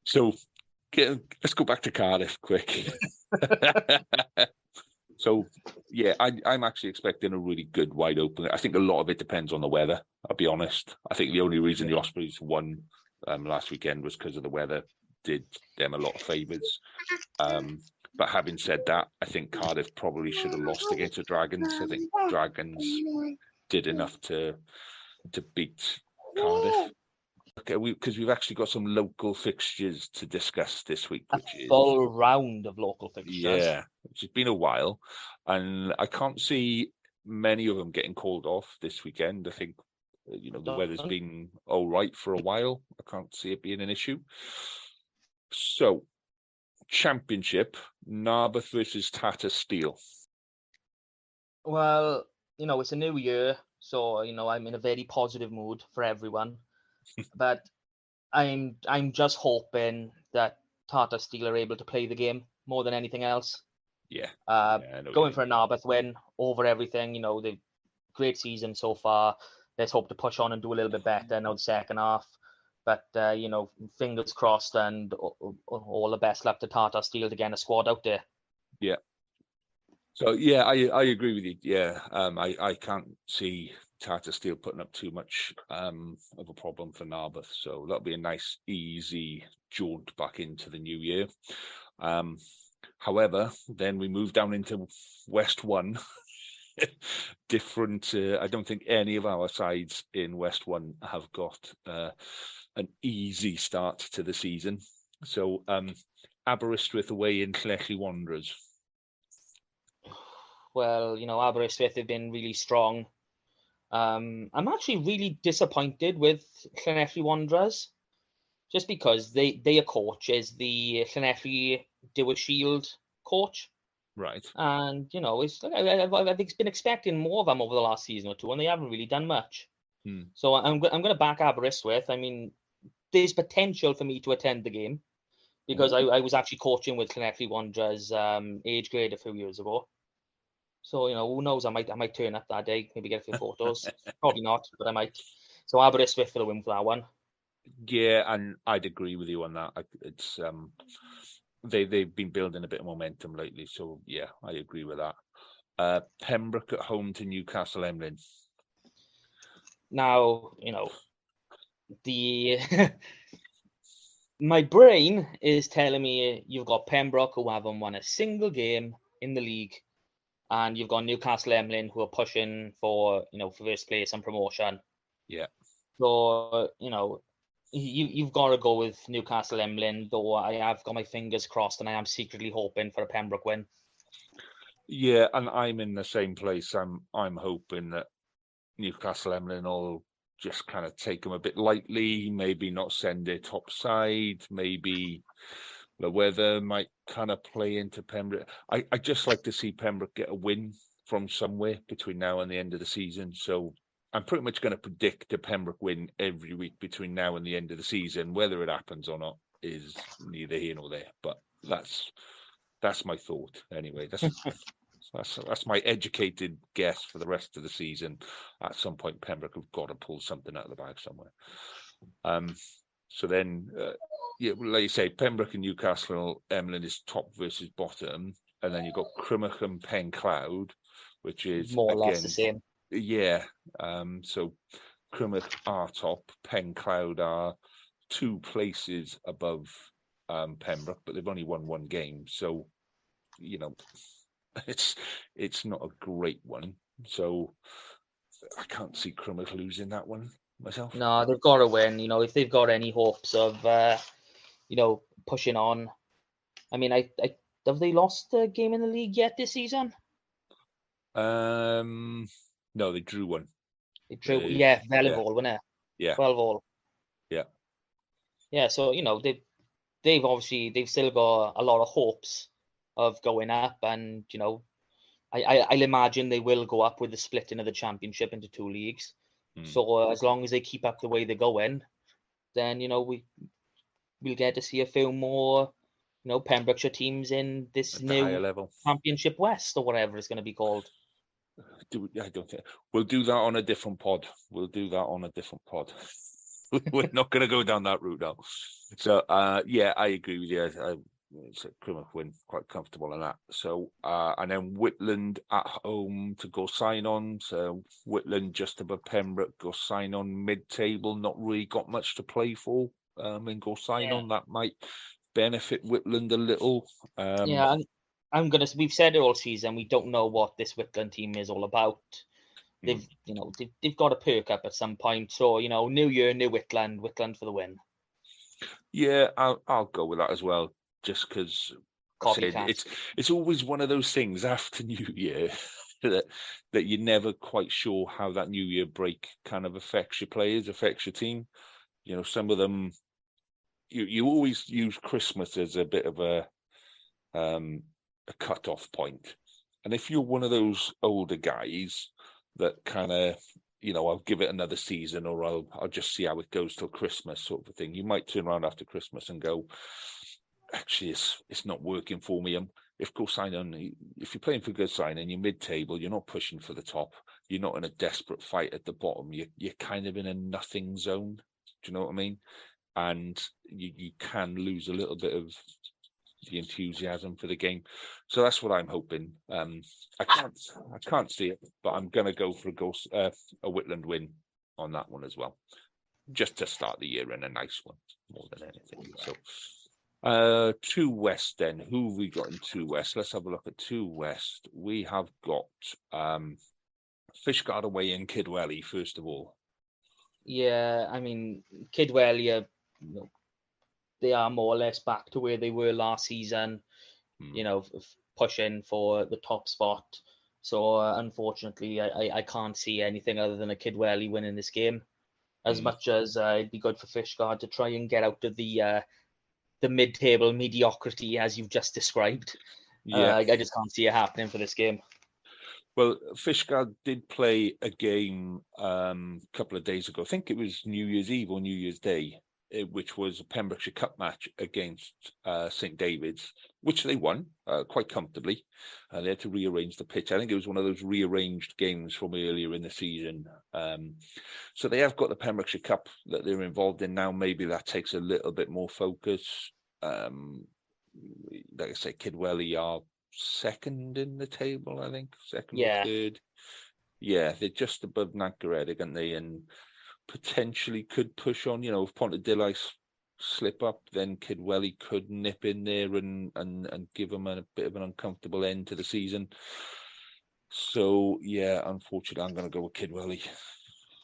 So. Let's go back to Cardiff quick. So, yeah, I'm actually expecting a really good wide open. I think a lot of it depends on the weather, I'll be honest. I think the only reason the Ospreys won last weekend was because of the weather. Did them a lot of favours. But having said that, I think Cardiff probably should have lost against the Dragons. I think Dragons did enough to beat Cardiff. Okay, because we've actually got some local fixtures to discuss this week, which is full round of local fixtures. Yeah, which has been a while, and I can't see many of them getting called off this weekend. I think the weather's been all right for a while. I can't see it being an issue. So, Championship, Narberth versus Tata Steel. Well, it's a new year, so I'm in a very positive mood for everyone. But I'm just hoping that Tata Steel are able to play the game more than anything else. Yeah. Going for a Narberth win over everything. The great season so far. Let's hope to push on and do a little bit better now the second half. But fingers crossed, and all the best luck to Tata Steel to get a squad out there. Yeah. So yeah, I agree with you. Yeah, I can't see Tata Steel putting up too much of a problem for Narberth, so that'll be a nice, easy jaunt back into the new year. However, then we move down into West 1, different. I don't think any of our sides in West One have got an easy start to the season. So Aberystwyth away in Llanelli Wanderers. Well, Aberystwyth have been really strong. I'm actually really disappointed with Llanelli Wanderers, just because their coach is the Llanelli Dewar Shield coach. Right. And, I've been expecting more of them over the last season or two, and they haven't really done much. So I'm going to back Aberystwyth. I mean, there's potential for me to attend the game, because I was actually coaching with Llanelli Wanderers age grade a few years ago. So, who knows? I might turn up that day, maybe get a few photos. Probably not, but I might. So Aberystwyth for the win for that one. Yeah, and I'd agree with you on that. It's they've been building a bit of momentum lately, so yeah, I agree with that. Pembroke at home to Newcastle Emlyn. Now, the my brain is telling me you've got Pembroke, who haven't won a single game in the league, and you've got Newcastle Emlyn, who are pushing for first place and promotion. Yeah. So you've got to go with Newcastle Emlyn, though I have got my fingers crossed, and I am secretly hoping for a Pembroke win. Yeah, and I'm in the same place. I'm hoping that Newcastle Emlyn will just kind of take them a bit lightly, maybe not send it top side, maybe the weather might kind of play into Pembroke. I just like to see Pembroke get a win from somewhere between now and the end of the season. So I'm pretty much going to predict a Pembroke win every week between now and the end of the season. Whether it happens or not is neither here nor there. But that's my thought anyway. That's my educated guess for the rest of the season. At some point, Pembroke have got to pull something out of the bag somewhere. So then, like you say, Pembroke and Newcastle Emlyn is top versus bottom, and then you've got Crymych and Pencloud, which is more or less the same. Yeah. So Crymych are top, Pencloud are 2 places above Pembroke, but they've only won 1 game. So, it's not a great one. So I can't see Crymych losing that one myself. No, they've got to win. If they've got any hopes of pushing on. I mean, I have they lost a game in the league yet this season? No, they drew one. They drew, Vellevold, wasn't it? Yeah. 12-all. Yeah. Yeah, so they've still got a lot of hopes of going up, and I'll imagine they will go up with the splitting of the championship into 2 leagues. So as long as they keep up the way they're going, then we'll get to see a few more Pembrokeshire teams in this new level Championship West or whatever it's going to be called. I don't think we'll do that on a different pod. We're not going to go down that route now. So yeah, I agree with you. It's a Crymych win, quite comfortable in that. So and then Whitland at home to go sign on. So Whitland just above Pembroke, go sign on mid-table, not really got much to play for. And go sign on, that might benefit Whitland a little. Yeah, we've said it all season, we don't know what this Whitland team is all about. They've got to perk up at some point. So, new year, new Whitland for the win. Yeah, I'll go with that as well. Just because it's always one of those things after New Year that you're never quite sure how that New Year break kind of affects your players, affects your team. Some of them, you always use Christmas as a bit of a cut-off point. And if you're one of those older guys that kind of, I'll give it another season, or I'll just see how it goes till Christmas, sort of thing. You might turn around after Christmas and go, actually, it's not working for me. If you're playing for good sign and you're mid-table, you're not pushing for the top. You're not in a desperate fight at the bottom. You're kind of in a nothing zone. Do you know what I mean? And you can lose a little bit of the enthusiasm for the game. So that's what I'm hoping. I can't see it, but I'm going to go for a Whitland win on that one as well, just to start the year in a nice one more than anything. So Two West then. Who have we got in two West? Let's have a look at two West. We have got Fishguard away in Kidwelly, first of all. Yeah, I mean, Kidwelly, they are more or less back to where they were last season, pushing for the top spot. So unfortunately, I can't see anything other than a Kidwelly winning this game. As much as it'd be good for Fishguard to try and get out of the mid-table mediocrity as you've just described. Yeah, I just can't see it happening for this game. Well, Fishguard did play a game a couple of days ago. I think it was New Year's Eve or New Year's Day, which was a Pembrokeshire Cup match against St David's, which they won quite comfortably. They had to rearrange the pitch. I think it was one of those rearranged games from earlier in the season. So they have got the Pembrokeshire Cup that they're involved in now. Maybe that takes a little bit more focus. Like I say, Kidwelly are second in the table, I think, second or third. Yeah, they're just above Nantgaredig, aren't they? And potentially could push on. If Pontedilais slip up, then Kidwelly could nip in there and give them a bit of an uncomfortable end to the season. So yeah, unfortunately, I'm going to go with Kidwelly.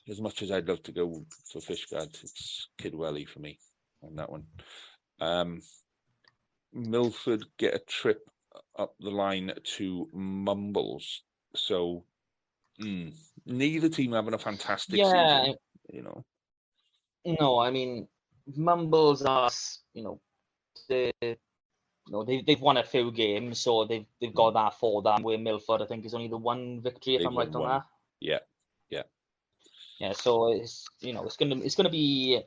As much as I'd love to go for Fishguard, it's Kidwelly for me on that one. Milford get a trip up the line to Mumbles. So neither team having a fantastic season, No, I mean, Mumbles are, they've won a few games, so they've got that for them. Where Milford, I think, is only the one victory, if I'm right on that. Yeah. So it's gonna be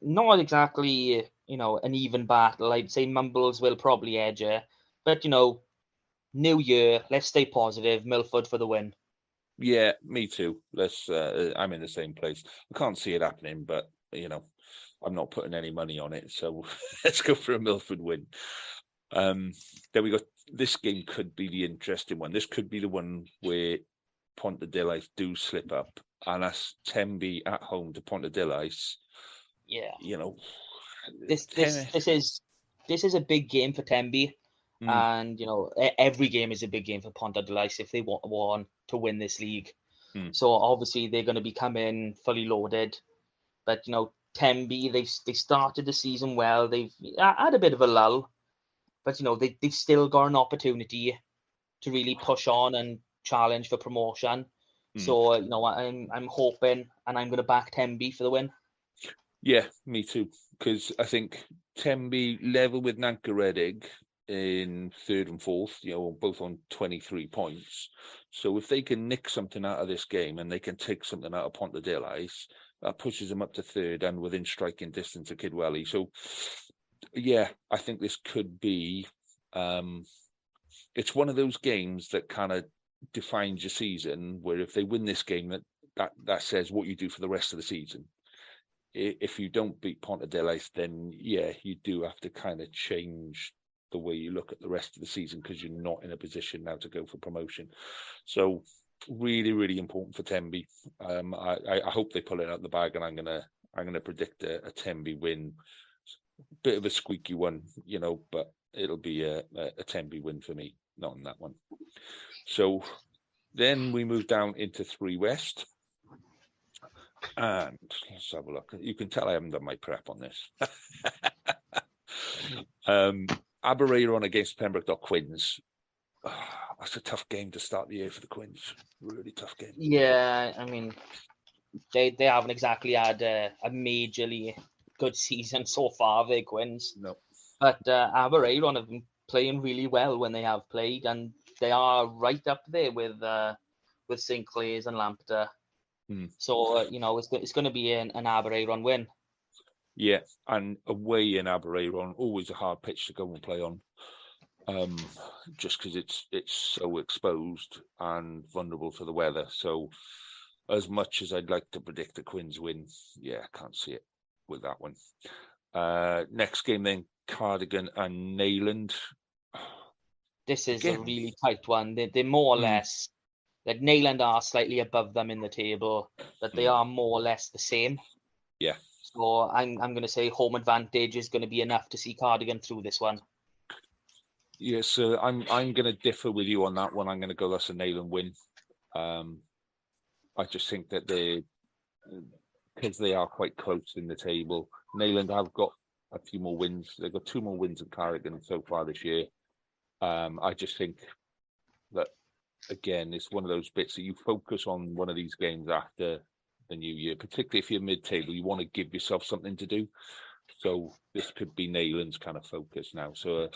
not exactly an even battle. I'd say Mumbles will probably edge it, but New Year, let's stay positive. Milford for the win. Yeah, me too. I'm in the same place. I can't see it happening, but I'm not putting any money on it. So let's go for a Milford win. Then we got this game could be the interesting one. This could be the one where Pontedilais do slip up, and that's Tenby at home to Pontedilais. Yeah, this is a big game for Tenby. And every game is a big game for Pontedilais if they want to win this league. So obviously they're going to be coming fully loaded. But Tenby, they started the season well. They've had a bit of a lull, but they've still got an opportunity to really push on and challenge for promotion. So I'm hoping, and I'm going to back Tenby for the win. Yeah, me too. Because I think Tenby level with Nantgaredig in third and fourth, both on 23 points. So if they can nick something out of this game and they can take something out of Pontedilais, that pushes them up to third and within striking distance of Kidwelly. So yeah, I think this could be it's one of those games that kind of defines your season, where if they win this game, that says what you do for the rest of the season. If you don't beat Pontedilais, then yeah, you do have to kind of change the way you look at the rest of the season, because you're not in a position now to go for promotion. So really, really important for Tenby. I hope they pull it out the bag, and I'm gonna predict a Tenby win. Bit of a squeaky one, but it'll be a Tenby win for me, not on that one. So then we move down into 3 West. And let's have a look. You can tell I haven't done my prep on this. Aberaeron against Pembroke Dock Quins. That's a tough game to start the year for the Quins. Really tough game. Yeah, I mean, they haven't exactly had a majorly good season so far, the Quins. No. But Aberaeron have been playing really well when they have played, and they are right up there with St Clair's and Lambton. So it's going to be an Aberaeron win. Yeah, and away in Aberaeron, always a hard pitch to go and play on, just because it's so exposed and vulnerable to the weather. So as much as I'd like to predict the Quins win, yeah, I can't see it with that one. Next game then, Cardigan and Neyland. This is a really tight one. They're more or less, like Neyland are slightly above them in the table, but they are more or less the same. Yeah. So I'm going to say home advantage is going to be enough to see Cardigan through this one. Yes, so I'm going to differ with you on that one. I'm going to go that's a nail and win. I just think that because they are quite close in the table. Nayland have got a few more wins. They've got 2 more wins than Cardigan so far this year. I just think that, again, it's one of those bits that you focus on one of these games after the new year, particularly if you're mid-table. You want to give yourself something to do. So this could be Nayland's kind of focus now. So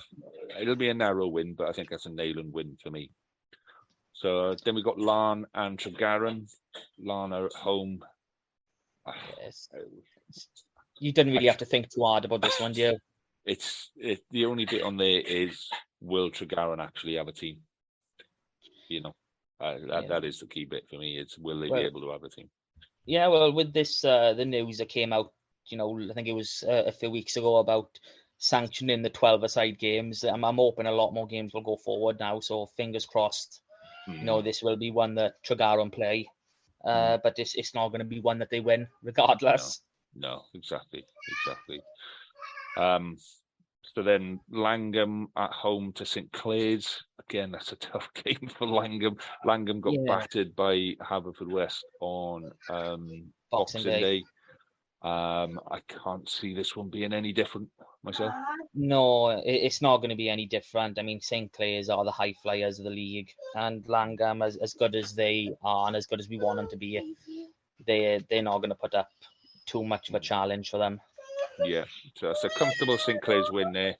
it'll be a narrow win, but I think that's a Nayland win for me. So then we've got Larne and Tregaron. Larne are at home. Yes. You didn't really have to think too hard about this one, do you? It's the only bit on there is, will Tregaron actually have a team? That is the key bit for me. It's, will they be able to have a team? Yeah, well, with this, the news that came out, I think it was a few weeks ago about sanctioning the 12-a-side games. I'm hoping a lot more games will go forward now. So fingers crossed. This will be one that Tregaron play, but it's not going to be one that they win regardless. No, exactly. So then Langham at home to St Clair's. Again, that's a tough game for Langham. Langham got battered by Haverfordwest on Boxing Day. I can't see this one being any different myself. No, it's not going to be any different. I mean, St Clair's are the high flyers of the league, and Langham, as good as they are and as good as we want them to be, they're not going to put up too much of a challenge for them. Yeah, so it's a comfortable St Clair's win there.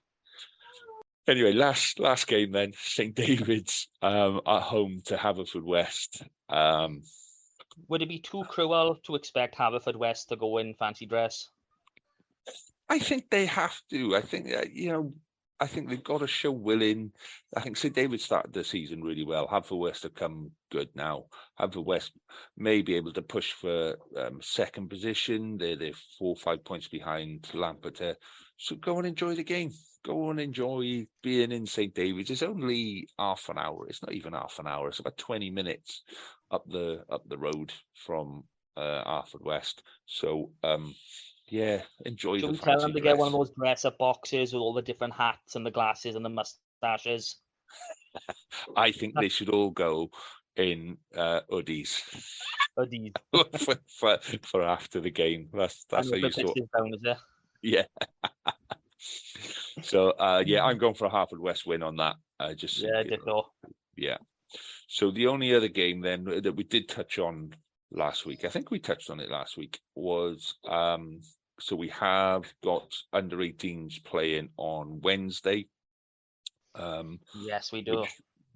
Anyway, last game then, St David's at home to Haverfordwest. Would it be too cruel to expect Haverfordwest to go in fancy dress? I think they have to. I think I think they've got to show willing. I think St David started the season really well. Haverfordwest have come good now. Haverfordwest may be able to push for second position. They're 4 or 5 points behind Lampeter. So go and enjoy the game. Go and enjoy being in St David's. It's only half an hour. It's not even half an hour. It's about 20 minutes up the road from Haverfordwest. So yeah, enjoy the fancy dress. Tell them to get one of those dress-up boxes with all the different hats and the glasses and the mustaches. I think they should all go in hoodies. Hoodies. for after the game. That's how you sort. Down, is it? Yeah. So I'm going for a Haverfordwest win on that. Yeah. So the only other game then that we did touch on last week, I think we touched on it last week, was so we have got under 18s playing on Wednesday. Yes, we do.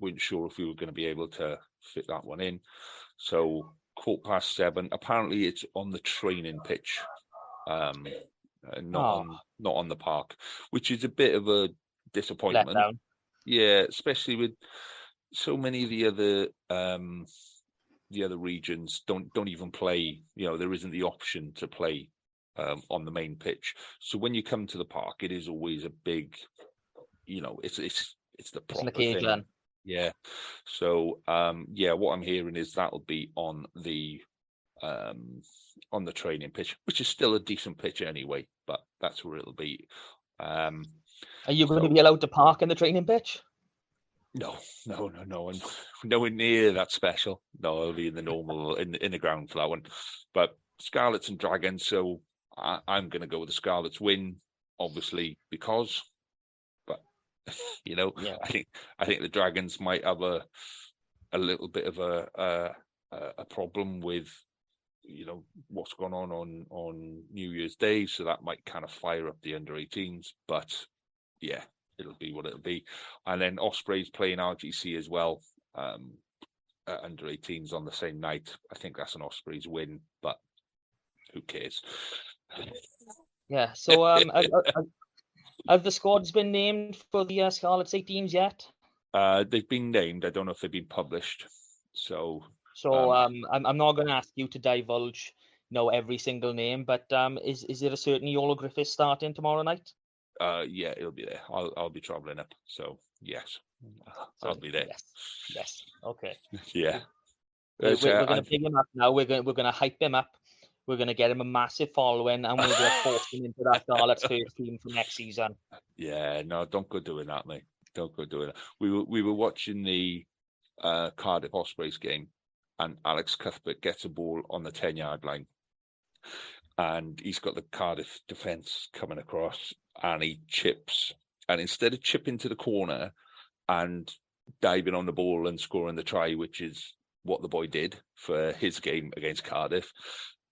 Weren't sure if we were going to be able to fit that one in. So 7:15. Apparently, it's on the training pitch, not on the park, which is a bit of a disappointment. Letdown. Yeah, especially with so many of the other regions don't even play. There isn't the option to play on the main pitch. So when you come to the park, it is always a big, it's the proper thing. Yeah. So what I'm hearing is that'll be on the training pitch, which is still a decent pitch anyway, but that's where it'll be. Are you going to be allowed to park in the training pitch? No. I'm nowhere near that special. No, I'll be in the normal in the ground for that one. But Scarlets and Dragons, so I'm going to go with the Scarlets win, obviously, because. But I think the Dragons might have a little bit of a problem with what's gone on New Year's Day, so that might kind of fire up the under 18s. But yeah, it'll be what it'll be. And then Ospreys playing RGC as well, under 18s on the same night. I think that's an Ospreys win, but who cares? Yeah. So have the squads been named for the Scarlets 18s yet? They've been named. I don't know if they've been published. So I'm not going to ask you to divulge every single name, but is there a certain Iolo Griffiths starting tomorrow night? Yeah, it'll be there. I'll be travelling up, so yes, I'll be there. Yes. Okay. Yeah. We're going to big him up now. We're going to hype him up. we're going to get him a massive following, and we're going to force him into that Scarlet's first team for next season. Yeah, no, don't go doing that, mate. Don't go doing that. We were watching the Cardiff Ospreys game, and Alex Cuthbert gets a ball on the 10-yard line, and he's got the Cardiff defence coming across, and he chips, and instead of chipping to the corner and diving on the ball and scoring the try, which is what the boy did for his game against Cardiff,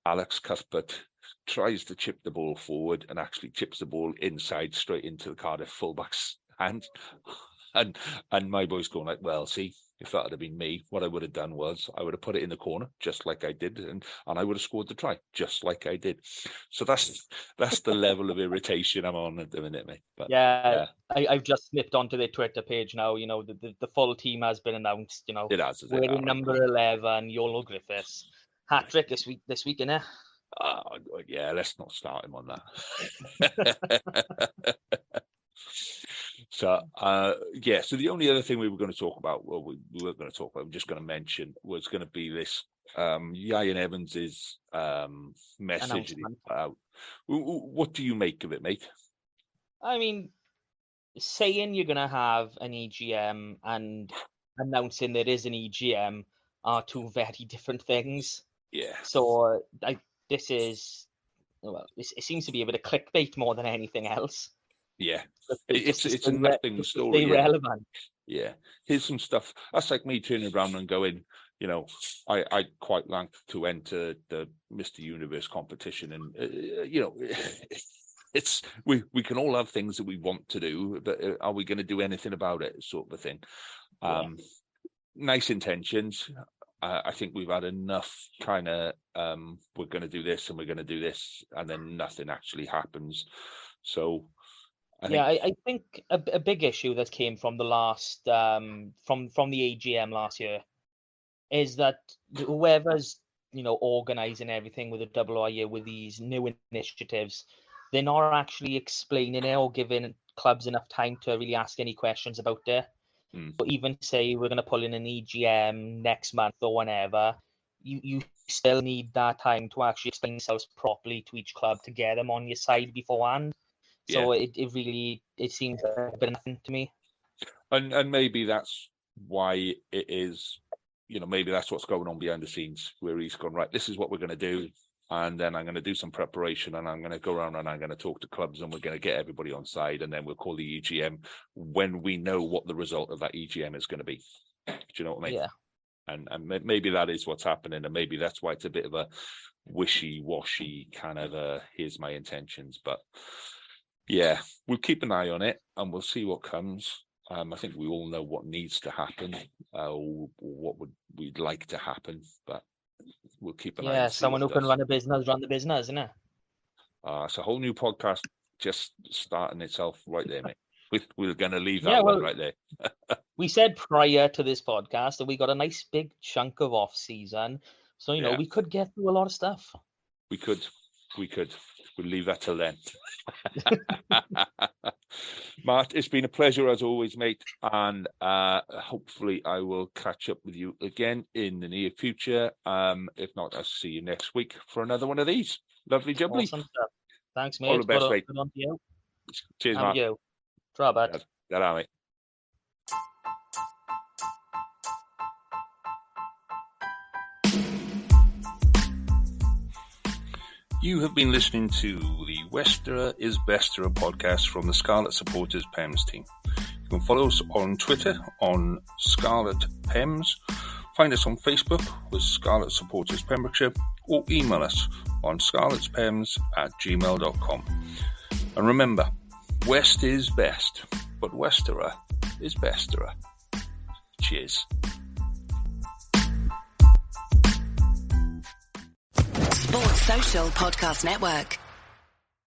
Alex Cuthbert tries to chip the ball forward and actually chips the ball inside straight into the Cardiff fullback's hand. And my boy's going like, well, see, if that had been me, what I would have done was I would have put it in the corner just like I did, and I would have scored the try just like I did. So that's the level of irritation I'm on at the minute, mate. But yeah. I've just snipped onto their Twitter page now. You know, the full team has been announced. You know, it has. We're in number 11, Yolo Griffiths. Hat-trick this week, innit? Yeah, let's not start him on that. So, so the only other thing we were going to talk about, I'm just going to mention, was going to be this Ian Evans's message that he put out. What do you make of it, mate? I mean, saying you're going to have an EGM and announcing there is an EGM are two very different things. Yeah. So it seems to be a bit of clickbait more than anything else. Yeah, it's a nothing story. Irrelevant. Yeah, here's some stuff. That's like me turning around and going, you know, I'd quite like to enter the Mr. Universe competition, and you know, it's we can all have things that we want to do, but are we going to do anything about it, sort of thing. Nice intentions. I think we've had enough kind of we're going to do this and we're going to do this, and then nothing actually happens. So I think a big issue that came from the last from the AGM last year is that whoever's, you know, organising everything with the WIU with these new initiatives, they're not actually explaining it or giving clubs enough time to really ask any questions about it. But even say we're going to pull in an EGM next month or whenever, you still need that time to actually explain yourselves properly to each club to get them on your side beforehand. So it really seems a bit of nothing to me. And maybe that's why it is, you know, maybe that's what's going on behind the scenes, where he's gone, right, this is what we're going to do, and then I'm going to do some preparation, and I'm going to go around and I'm going to talk to clubs, and we're going to get everybody on side, and then we'll call the EGM when we know what the result of that EGM is going to be. Do you know what I mean? Yeah. And maybe that is what's happening, and maybe that's why it's a bit of a wishy-washy kind of here's my intentions. But yeah, we'll keep an eye on it, and we'll see what comes. I think we all know what needs to happen, or what we'd like to happen, but we'll keep an eye. Yeah, someone who can run the business, isn't it? It's a whole new podcast just starting itself right there, mate. We're going to leave that one right there. We said prior to this podcast that we got a nice big chunk of off season, so you know we could get through a lot of stuff. We could. We'll leave that till then. Matt, it's been a pleasure as always, mate, and hopefully I will catch up with you again in the near future. If not, I'll see you next week for another one of these. Lovely jubbly. Awesome stuff. Thanks, mate. All the best, mate. Good on to you. Cheers, Matt. You. Try that. Ta-ra, mate. You have been listening to the Westerer is Besterer podcast from the Scarlet Supporters PEMS team. You can follow us on Twitter on Scarlet PEMS, find us on Facebook with Scarlet Supporters Pembrokeshire, or email us on scarletspems@gmail.com. And remember, West is best, but Westerer is Besterer. Cheers. Sports Social Podcast Network.